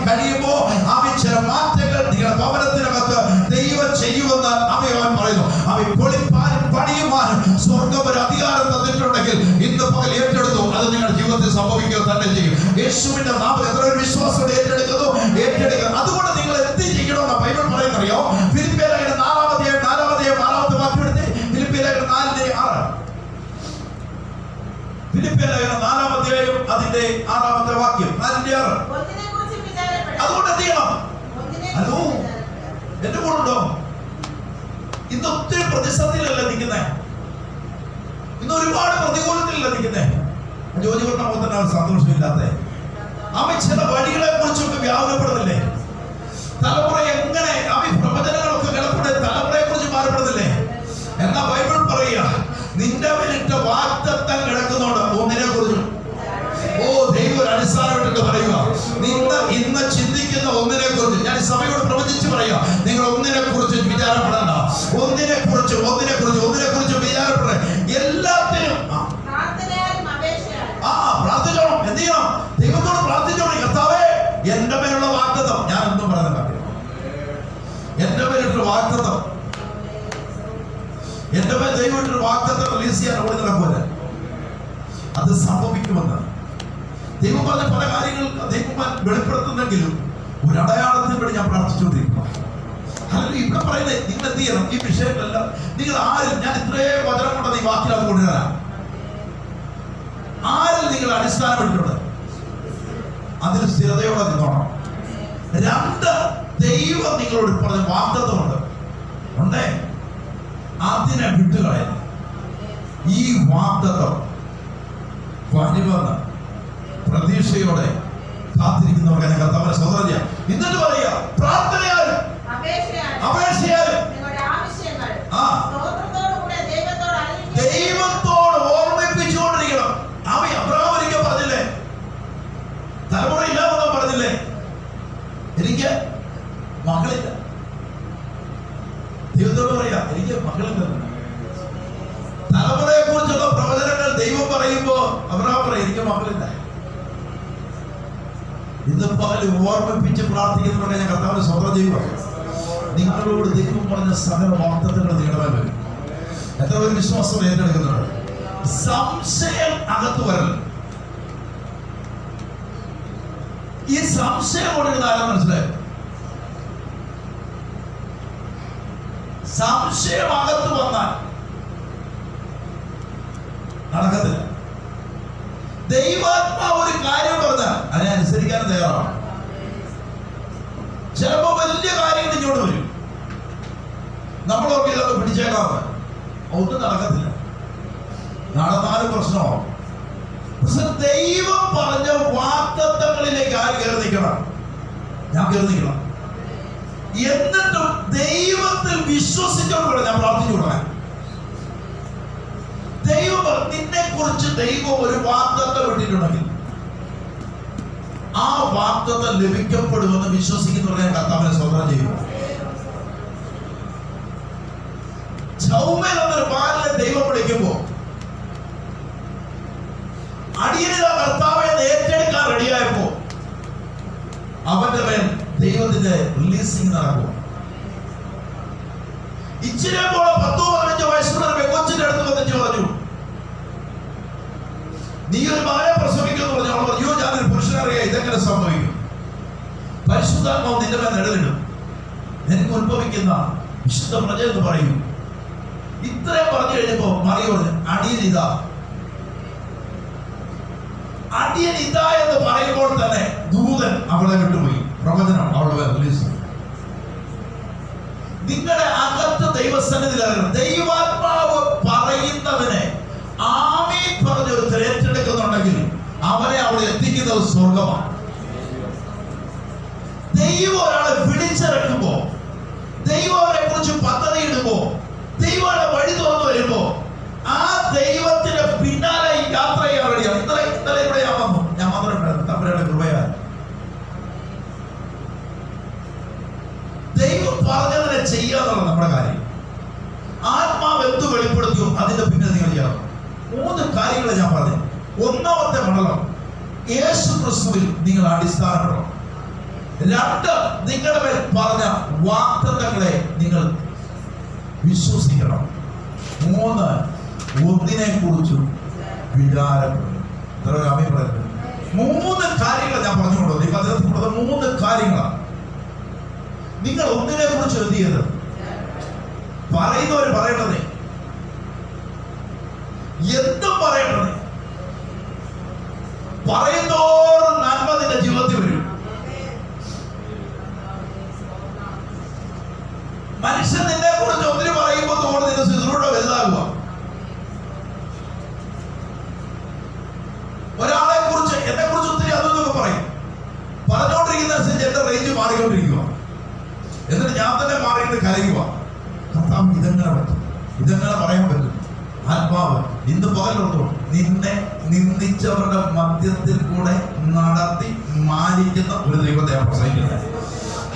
Speaker 1: കഴിയുമ്പോൾ അവൻ ചില മാറ്റങ്ങൾ നിങ്ങളുടെ ഭവനത്തിനകത്ത് ദൈവം ചെയ്യുമെന്ന് അവൻ പറയുന്നു. അവൻ പൊളിപ്പാനും പണിയുവാനും സ്വർഗ്ഗം ഒരു അധികാരം തന്നിട്ടുണ്ടെങ്കിൽ ഇന്ന് പകൽ ഏറ്റെടുത്തു, അത് നിങ്ങളുടെ ജീവിതത്തിൽ സംഭവിക്കുക തന്നെ ചെയ്യും. യേശുവിന്റെ നാമത്തിൽ എത്ര വിശ്വാസം ഏറ്റെടുക്കുന്നു. അതുകൊണ്ട് നിങ്ങൾ എന്ത് ചെയ്യണമെന്ന് ബൈബിൾ പറയുന്നറിയോ? ഫിലിപ്പിയ ലേഖനം 4-ാമത്തെ 6-ാമത്തെ വാക്യം എടുത്ത്. ഫിലിപ്പിയ ലേഖനം 4:6. ഫിലിപ്പിയ ലേഖനം 4-ാമത്തെ അതിന്റെ 6-ാമത്തെ വാക്യം 4:6. അതുകൊണ്ട് എന്ത് ചെയ്യണം? ഹലോ, എന്റെ കൂടെ ഇന്ന് ഒത്തിരി പ്രതിസന്ധിയിലല്ല നിൽക്കുന്നേ, ഇന്ന് ഒരുപാട് പ്രതികൂലത്തിലല്ല നിൽക്കുന്നേ. ജോലി കൊണ്ട പോകുന്ന സന്തോഷമില്ലാത്ത അവൻ ചില വഴികളെ കുറിച്ചൊക്കെ വ്യാപനപ്പെടുന്നില്ലേ? തലമുറ എങ്ങനെ അവൻ പ്രവചനങ്ങളൊക്കെ കിടപ്പുണ്ട്, തലമുറയെ കുറിച്ച് മാറപ്പെടുന്നില്ലേ? എന്നാ ബൈബിൾ പറയുക, നിന്റെ മേലിട്ട വാഗ്ദത്തം കിടക്കുന്നുണ്ട് ഒന്നിനെ കുറിച്ചും. ഓ, ദൈവം ഒരു അടിസ്ഥാനമായിട്ട് പറയുക, നിങ്ങൾ ഇന്ന് ചിന്തിക്കുന്ന ഒന്നിനെ കുറിച്ച് ഞാൻ സഭയോട് പ്രവചിച്ച് പറയുക, നിങ്ങൾ ഒന്നിനെ കുറിച്ച് വിചാരപ്പെടണ്ട. ഒന്നിനെ കുറിച്ച് വിചാരപ്പെടേ. എല്ലാത്തിനും പ്രാർത്ഥിച്ചോണം. എന്ത് ചെയ്യണം? ദൈവത്തോട് പ്രാർത്ഥിച്ചോണം. കർത്താവേ, എന്റെ മേലുള്ള വാഗ്ദത്തം, ഞാൻ ഒന്നും പറയുന്ന കാര്യം, എന്റെ മേലിട്ടൊരു വാഗ്ദത്തം, എന്റെ മേൽ ദൈവമായിട്ടൊരു വാഗ്ദത്തം റിലീസ് ചെയ്യാൻ ഓടി നടക്കൂല. അത് സംഭവിക്കുമെന്ന് ദൈവം പറഞ്ഞ പല കാര്യങ്ങൾ ദൈവം വെളിപ്പെടുത്തുന്നെങ്കിലും ഒരു അടയാളത്തിന് വേണ്ടി ഞാൻ പ്രാർത്ഥിച്ചുകൊണ്ടിരിക്കുക. അല്ലെങ്കിൽ ഇവിടെ പറയുന്നത് നിങ്ങൾ എന്ത് ചെയ്യണം? ഈ വിഷയങ്ങളെല്ലാം നിങ്ങൾ ആരിൽ, ഞാൻ ഇത്രയും വചനം കൊണ്ടത് ഈ വാക്കിലത് കൊണ്ടുവരാം, ആരിൽ നിങ്ങൾ അടിസ്ഥാനപ്പെട്ടിട്ടുണ്ട് അതിൽ സ്ഥിരതയോടെ നിന്നോണം. 2, ദൈവം നിങ്ങളോട് പറഞ്ഞ വാഗ്ദത്തമുണ്ട് ഉണ്ടേ, അതിനെ വിട്ടുകളയരുത്. ഈ വാഗ്ദത്തം വരുമെന്ന് പ്രതീക്ഷയോടെ കാത്തിരിക്കുന്നവർക്ക് എന്നെ കർത്താവിനെ സ്തോത്രം ചെയ്യാം. എന്നിട്ട് പറയുക, പ്രാർത്ഥനയാലും അപേക്ഷയാലും ദൈവത്തോട് ഓർമ്മിപ്പിച്ചുകൊണ്ടിരിക്കണം. അവൻ അബ്രഹാം ഒരിക്കൽ പറഞ്ഞില്ലേ, തലമുറ ഇല്ലാമെന്ന് പറഞ്ഞില്ലേ, എനിക്ക് മകളില്ല. ദൈവത്തോട് പറയാ, എനിക്ക് മകളില്ല. തലമുറയെ കുറിച്ചുള്ള പ്രവചനങ്ങൾ ദൈവം പറയുമ്പോ അബ്രഹാം പറയും, എനിക്ക് മകളില്ല. ഇന്ന് പകൽ ഓർമ്മിപ്പിച്ച് പ്രാർത്ഥിക്കുന്നവരുടെ ഞാൻ കർത്താവിനെ സ്തോത്രം ചെയ്യുക. നിങ്ങളോട് ദൈവം പറഞ്ഞ സകല വാഗ്ദത്തങ്ങൾ നിങ്ങളുടെ വരും. എത്ര പേര് വിശ്വാസം ഏറ്റെടുക്കുന്നുണ്ട്? സംശയം അകത്ത് വരൽ. ഈ സംശയം കൊടുക്കുന്ന ആരും മനസ്സിലായി, സംശയം അകത്ത് വന്നാൽ നടക്കത്തില്ല. ദൈവാത്മാവ് ഒരു കാര്യം പറഞ്ഞാൽ അതിനെ അനുസരിക്കാൻ തയ്യാറാണ്. ചിലപ്പോ വലിയ കാര്യങ്ങൾ ഇങ്ങോട്ട് വരും, നമ്മളൊക്കെ ഇതൊക്കെ പിടിച്ചേക്കാവുന്ന ഒന്നും നടക്കത്തില്ല, നടന്നാലും പ്രശ്നമാവും. പക്ഷെ ദൈവം പറഞ്ഞ വാഗ്ദത്തങ്ങളിലേക്ക് ആര് കയറി നിൽക്കണം? ഞാൻ കയറി നിൽക്കണം. എന്നിട്ടും ദൈവത്തിൽ വിശ്വസിച്ചോണ്ട് ഞാൻ പ്രാർത്ഥിച്ചു കൊടുക്കാൻ. ദൈവം നിന്നെ കുറിച്ച് ദൈവം ഒരു വാഗ്ദത്തം ഇട്ടിട്ടുണ്ടെങ്കിൽ ആ വാഗ്ദത്തം ലഭിക്കപ്പെടുമെന്ന് വിശ്വസിക്കുന്നവരെ കർത്താവിനെ സ്തോത്രം ചെയ്യുക. ചൗമേൽ എന്നൊരു ബാലനെ ദൈവം വിളിക്കുമ്പോ അടിയനിത കർത്താവെ ഏറ്റെടുക്കാൻ റെഡിയായപ്പോ അവന്റെ മേൽ ദൈവത്തിന്റെ റിലീസിംഗ് നടക്കും. ഇച്ചിരി പോലെ 10-15 വയസ്സുള്ള കൊച്ചിന്റെ അടുത്ത് വന്നിട്ട് പറഞ്ഞു, നീ ഒരു മകനെ പ്രസവിക്കുന്നു പറഞ്ഞു. അവൾ പറഞ്ഞു, ഞാനൊരു പുരുഷനറിയാം, ഇതെങ്ങനെ സംഭവിക്കും? പരിശുദ്ധാത്മാവ് നിന്റെ മേൽ നിഴലിടും, നിനക്ക് ഉത്ഭവിക്കുന്ന വിശുദ്ധ പ്രജ എന്ന് പറയും. ഇത്രയും പറഞ്ഞു കഴിഞ്ഞപ്പോ മറിയോട് അടിയനിതാ എന്ന് പറയുമ്പോൾ തന്നെ ദൂതൻ അവളെ വിട്ടുപോയി. പ്രവചനം അവളുടെ റിലീസ്. നിങ്ങളുടെ അകത്ത് ദൈവസന്നിധിയിലാകണം. ദൈവാത്മാവ് പറയുന്നതിനെ ആമീൻ പറഞ്ഞൊരു ഏറ്റെടുക്കുന്നുണ്ടെങ്കിൽ അവരെ അവിടെ എത്തിക്കുന്നത് സ്വർഗമാണ്. ദൈവം ഒരാളെ വിളിച്ചിറക്കുമ്പോ, ദൈവം അവരെ കുറിച്ച് പദ്ധതി ഇടുമ്പോ, ദൈവയുടെ വഴി തുറന്നു വരുമ്പോ ആ ദൈവത്തിന്റെ പിന്നാലെ യാത്ര ചെയ്യാൻ വേണ്ടിയാണ്. ഇന്നലെ ഇവിടെ ഞാൻ മാത്രം തമ്പുരാന്റെ കൃപയാൽ ദൈവം പറഞ്ഞതിനെ ചെയ്യാന്നുള്ളത് നമ്മുടെ കാര്യം. ആത്മാവ് എന്ത് വെളിപ്പെടുത്തിയോ അതിന്റെ പിന്നെ നിങ്ങൾ ചെയ്യണം. 3 കാര്യങ്ങൾ ഞാൻ പറഞ്ഞു. ഒന്നാമത്തെ മണ്ഡലം യേശു ക്രിസ്തുവിൽ നിങ്ങൾ അടിസ്ഥാനപ്പെടണം. രണ്ട്, നിങ്ങളുടെ മേൽ പറഞ്ഞ വാഗ്ദത്തങ്ങളെ നിങ്ങൾ വിശ്വസിക്കണം. മൂന്ന്, ഒന്നിനെ കുറിച്ചും വിചാരപ്പെടും. എത്ര ആമേൻ പറയുന്നത്? 3 കാര്യങ്ങൾ ഞാൻ പറഞ്ഞുകൊണ്ടു. ഈ പദ്ധതി 3 കാര്യങ്ങളാണ്. നിങ്ങൾ ഒന്നിനെ കുറിച്ച് എന്ത് ചെയ്യരുത്? പറയുന്നവര് പറയണതേ, എന്തും പറയണതേ, പറയുന്നോറും നന്മ നിന്റെ ജീവിതത്തിൽ വരും. മനുഷ്യൻ നിന്നെ കുറിച്ച് ഒന്നിന് പറയുമ്പോൾ തോന്നുന്നു നിന്റെ ശുശ്രൂഷ വലുതാകുക. ഒരാളെ കുറിച്ച്, എന്നെ കുറിച്ച് ഒത്തിരി അതൊക്കെ പറയും. പറഞ്ഞുകൊണ്ടിരിക്കുന്നതനുസരിച്ച് എന്റെ റേഞ്ച് മാറിക്കൊണ്ടിരിക്കുക. എന്നിട്ട് ഞാൻ തന്നെ മാറിയിട്ട് കരയുക. കർത്താവ് ഇതെങ്ങനെ പറ്റും? ഇതെങ്ങനെ പറയാൻ പറ്റും? ആത്മാവ് ഇന്ന് പകലുള്ളൂ നിന്നെ നിന്ദിച്ചവരുടെ മധ്യത്തിൽ കൂടെ നടത്തി മാനിക്കുന്ന ഒരു ദൈവത്തെ പ്രസംഗിക്കുന്നത്.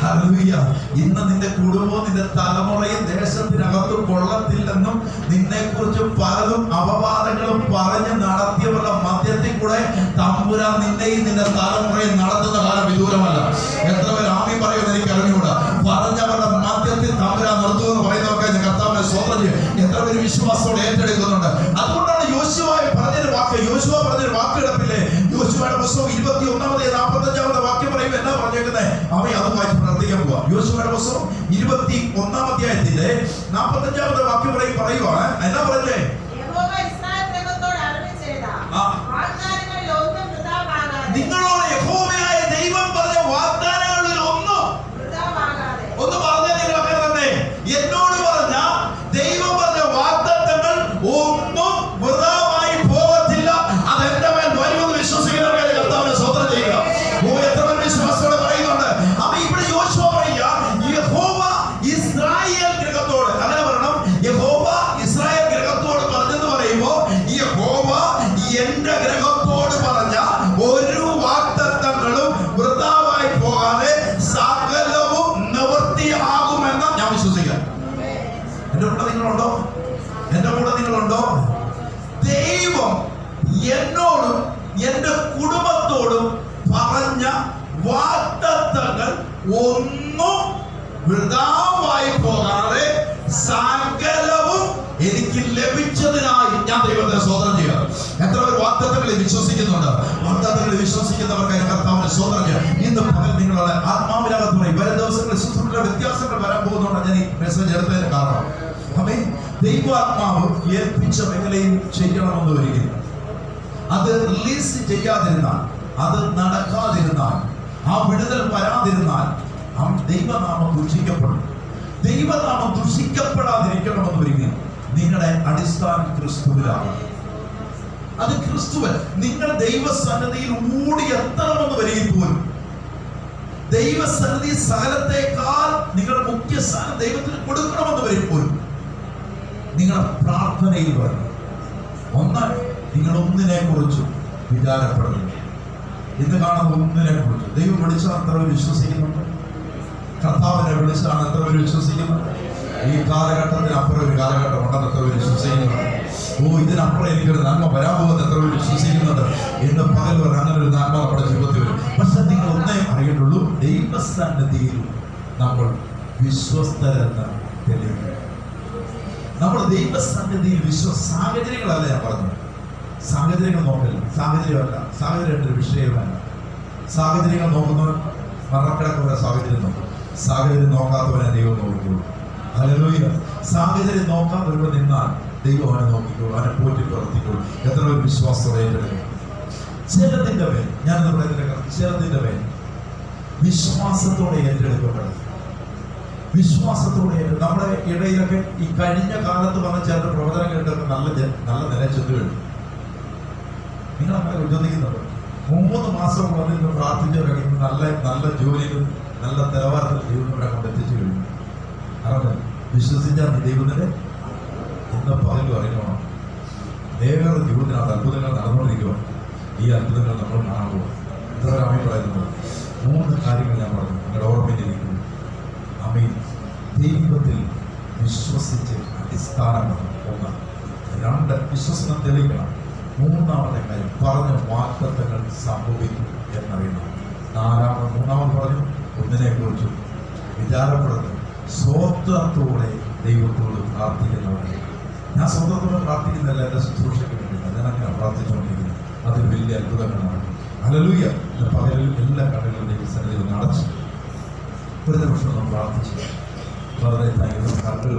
Speaker 1: ഹല്ലേലൂയ. ഇന്ന് നിന്റെ കുടുംബവും നിന്റെ തലമുറയും ദേശത്തിനകത്തും കൊള്ളത്തില്ലെന്നും നിന്നെ കുറിച്ച് പലതും അപവാദങ്ങളും പറഞ്ഞ് നടത്തിയവരുടെ മധ്യത്തിൽ കൂടെ തമ്പുരാൻ നിന്നെയും നിന്റെ തലമുറയും നടത്തുന്ന കാലം വിദൂരമല്ല. എത്ര പേർ ആമീൻ പറയുമെന്ന് എനിക്ക് അറിഞ്ഞുകൂടാ. പറഞ്ഞവരുടെ മധ്യത്തിൽ തമ്പുരാൻ നിർത്തുമെന്ന് പറയുന്നവർക്ക് കർത്താവിനെ സ്തോത്രം ചെയ്യും. എത്ര പേര് വിശ്വാസത്തോടെ ഏറ്റെടുക്കുന്നുണ്ട്? അതുകൊണ്ടാണ് യോശുവ പറഞ്ഞൊരു വാക്ക് കിടപ്പില്ലേ? യോശുവയുടെ പുസ്തകം 21-45 വാക്യം പറയുമ്പോൾ എന്നാ പറഞ്ഞേക്കുന്നത്? അവൻ അത് വായിച്ച് പ്രാർത്ഥിക്കാൻ പോവാ. യോശുവയുടെ പുസ്തകം 21 അധ്യായത്തിന്റെ 45 വാക്യം പറയുവാണ്. എന്നാ പറഞ്ഞേ? നിങ്ങളോട് യഹോവയായ ദൈവം പറഞ്ഞ വാഗ്ദാനങ്ങളിൽ ഒന്ന് പറഞ്ഞ നിങ്ങളൊക്കെ തന്നെ എന്നോട് പറഞ്ഞ ദൈവം പറഞ്ഞ വാഗ്ദത്തങ്ങൾ ഒന്നും വൃഥാവായി പോകത്തില്ല. അത് എന്റെ മേൽ വരുമെന്ന് വിശ്വസിക്കുന്നവരെ കർത്താവിനെ സ്തോത്രം ചെയ്യുക. എത്ര പേർ വിശ്വാസത്തോടെ പറയുന്നുണ്ട്? അപ്പൊ ഇവിടെ യോശുവ പറയുക, യഹോവ ഇസ്രായേൽ ഗൃഹത്തോട്, അങ്ങനെ പറയണം, യഹോവ ഇസ്രായേൽ ഗൃഹത്തോട് പറഞ്ഞെന്ന് പറയുമ്പോ യഹോവ എന്റെ ഗൃഹത്തോട് പറഞ്ഞ ഒരു വാഗ്ദത്തങ്ങളും വൃഥാവായി പോകാതെ സകലവും നിവൃത്തിയാകുമെന്ന് ഞാൻ വിശ്വസിക്കാം. എന്റെ കൂടെ നിങ്ങളുണ്ടോ? എന്റെ കൂടെ നിങ്ങളുണ്ടോ? ദൈവം എന്നോടും എന്റെ കുടുംബത്തോടും പറഞ്ഞ വാഗ്ദത്തങ്ങൾ ഒന്നും വൃഥാവായി പോകാതെ സകലവും എനിക്ക് ലഭിച്ചതിനായി ഞാൻ ദൈവത്തെ സ്തോത്രം ചെയ്യാം. എത്ര പേർ വാഗ്ദത്തങ്ങളിൽ വിശ്വസിക്കുന്നുണ്ട്? വാഗ്ദത്തങ്ങളിൽ വിശ്വസിക്കുന്നവർക്ക് കർത്താവിനെ സ്തോത്രം ചെയ്യാം. ഇന്ന് പകൽ നിങ്ങളുടെ ആത്മാവിനകത്ത് പറയും, വരും ദിവസങ്ങളിൽ ശുശ്രൂഷയുടെ വ്യത്യാസങ്ങൾ വരാൻ പോകുന്നുണ്ട്. ഞാൻ ഈ മെസ്സേജ് എടുത്തതിന് കാരണം ദൈവാത്മാവ് ഏൽപ്പിച്ച മേഖലയിൽ ചെയ്യണമെന്ന് വരികയും അത് റിലീസ് ചെയ്യാതിരുന്നാൽ, അത് നടക്കാതിരുന്നാൽ, ആ വിടുതൽ വരാതിരുന്നാൽ ദൈവനാമം ദുഷിക്കപ്പെടും. ദൈവനാമം ദുഷിക്കപ്പെടാതിരിക്കണമെന്ന് വരികയും നിങ്ങളുടെ അടിസ്ഥാനം ക്രിസ്തുവിലാണ്. അത് ക്രിസ്തുവൻ. നിങ്ങൾ ദൈവസന്നിധിയിൽ ഓടിയെത്തണമെന്ന് വരികയും പോലും ദൈവസന്നിധി സകലത്തെക്കാൾ നിങ്ങളുടെ മുഖ്യ സ്ഥാനം ദൈവത്തിന് കൊടുക്കണമെന്ന് വരും പോലും നിങ്ങൾ പ്രാർത്ഥനയിൽ വരണം. ഒന്നാൽ നിങ്ങൾ ഒന്നിനെ കുറിച്ചും വിചാരപ്പെടുന്നു. ഇന്ന് കാണുന്ന ഒന്നിനെ കുറിച്ച് ദൈവം വിളിച്ചാൽ എത്ര പേര് വിശ്വസിക്കുന്നുണ്ട്? കർത്താവിനെ വിളിച്ചാണ് എത്ര പേര് വിശ്വസിക്കുന്നുണ്ട്? ഈ കാലഘട്ടത്തിന് അപ്പുറം ഒരു കാലഘട്ടം ഉണ്ടെന്ന് എത്ര പേര് വിശ്വസിക്കുന്നുണ്ട്? ഇതിനപ്പുറം എനിക്കൊരു നന്മ വരാൻ പോകുന്ന എത്ര പേര് വിശ്വസിക്കുന്നുണ്ട്? ഇന്ന് പകൽ വരെ അങ്ങനെ ഒരു നന്മ നമ്മുടെ ജീവിതത്തിൽ വരും. പക്ഷെ നിങ്ങൾ ഒന്നേ അറിയുന്നുള്ളൂ, ദൈവസന്നിധിയിൽ നമ്മൾ വിശ്വസ്തരെന്ന് തെളിയിക്കും. നമ്മൾ ദൈവസന്നിധിയിൽ സാഹചര്യങ്ങളല്ല ഞാൻ പറഞ്ഞു. സാഹചര്യങ്ങൾ നോക്കില്ല, സാഹചര്യമല്ല, സാഹചര്യത്തിന്റെ വിഷയമല്ല. സാഹചര്യങ്ങൾ നോക്കുന്നവൻ മരണക്കിടക്കുന്ന സാഹചര്യം നോക്കും. സാഹചര്യം നോക്കാത്തവനെ ദൈവം നോക്കിക്കോളൂ. ഹല്ലേലൂയ. സാഹചര്യം നോക്കാൻ വരുമ്പോൾ നിന്നാൽ ദൈവം അവനെ നോക്കിക്കോളൂ, അവനെ പോറ്റി പ്രവർത്തിക്കോളൂ. എത്ര ഒരു വിശ്വാസത്തോടെ ഏറ്റെടുക്കും. ചിലതിന്റെ മേൽ, ഞാനെന്ന് പറയുന്നത് ചിലതിന്റെ മേൽ വിശ്വാസത്തോടെ ഏറ്റെടുക്കപ്പെടും. വിശ്വാസത്തോടെ നമ്മുടെ ഇടയിലൊക്കെ ഈ കഴിഞ്ഞ കാലത്ത് വന്ന ചില പ്രവചനം കേട്ടൊക്കെ നല്ല നില ചെന്നു കഴിഞ്ഞു. നിങ്ങൾ അങ്ങനെ ഉദ്യോഗിക്കുന്നുണ്ട്. 3 മാസം വന്നിരുന്ന് പ്രാർത്ഥിച്ചവരൊക്കെ നല്ല ജോലിയിലും നല്ല നിലവാരത്തിൽ ദൈവത്തിനെ കൊണ്ട് എത്തിച്ചു കഴിഞ്ഞു. കാരണം വിശ്വസിച്ചാൽ ദൈവത്തിൻ്റെ ഇന്ന് പകലും അറിയണം. വേറെ ജീവിതത്തിനകത്ത് അത്ഭുതങ്ങൾ നടന്നുകൊണ്ടിരിക്കുക. ഈ അത്ഭുതങ്ങൾ നമ്മൾ കാണാൻ പോകും. ഇത്ര അമ്മ പറയുന്നത് 3 കാര്യങ്ങൾ ഞാൻ പറഞ്ഞു, നിങ്ങളുടെ ഓർമ്മയിലിരിക്കുന്നു. അമ്മയിൽ ദൈവത്തിൽ വിശ്വസിച്ച് അടിസ്ഥാനമാണ് 1. 2 വിശ്വസനം തെളിയിക്കണം. 3ാമത്തെ കാര്യം പറഞ്ഞ വാഗ്ദത്തങ്ങൾ സംഭവിക്കും എന്നറിയണം. 4 മൂന്നാമത് പറഞ്ഞു ഒന്നിനെക്കുറിച്ചും വിചാരപ്പെടുന്നു. സ്വോത്രത്തോടെ ദൈവത്തോട് പ്രാർത്ഥിക്കുന്നവരെ. ഞാൻ സ്വന്തത്തോടെ പ്രാർത്ഥിക്കുന്നില്ല, എൻ്റെ ശുശ്രൂഷയ്ക്ക് വേണ്ടിയില്ല. ഞാൻ അങ്ങനെ പ്രാർത്ഥിച്ചുകൊണ്ടിരിക്കുന്നു. അതിൽ വലിയ അത്ഭുതങ്ങളാണ്. ഹല്ലേലൂയ. ഇന്ന് പകലിൽ എല്ലാ കടകളും ദൈവസന്നിധിയിൽ ഒന്ന് അടച്ചു ഒരു നിമിഷം നാം പ്രാർത്ഥിച്ചു. വളരെ താങ്ക്യൂ.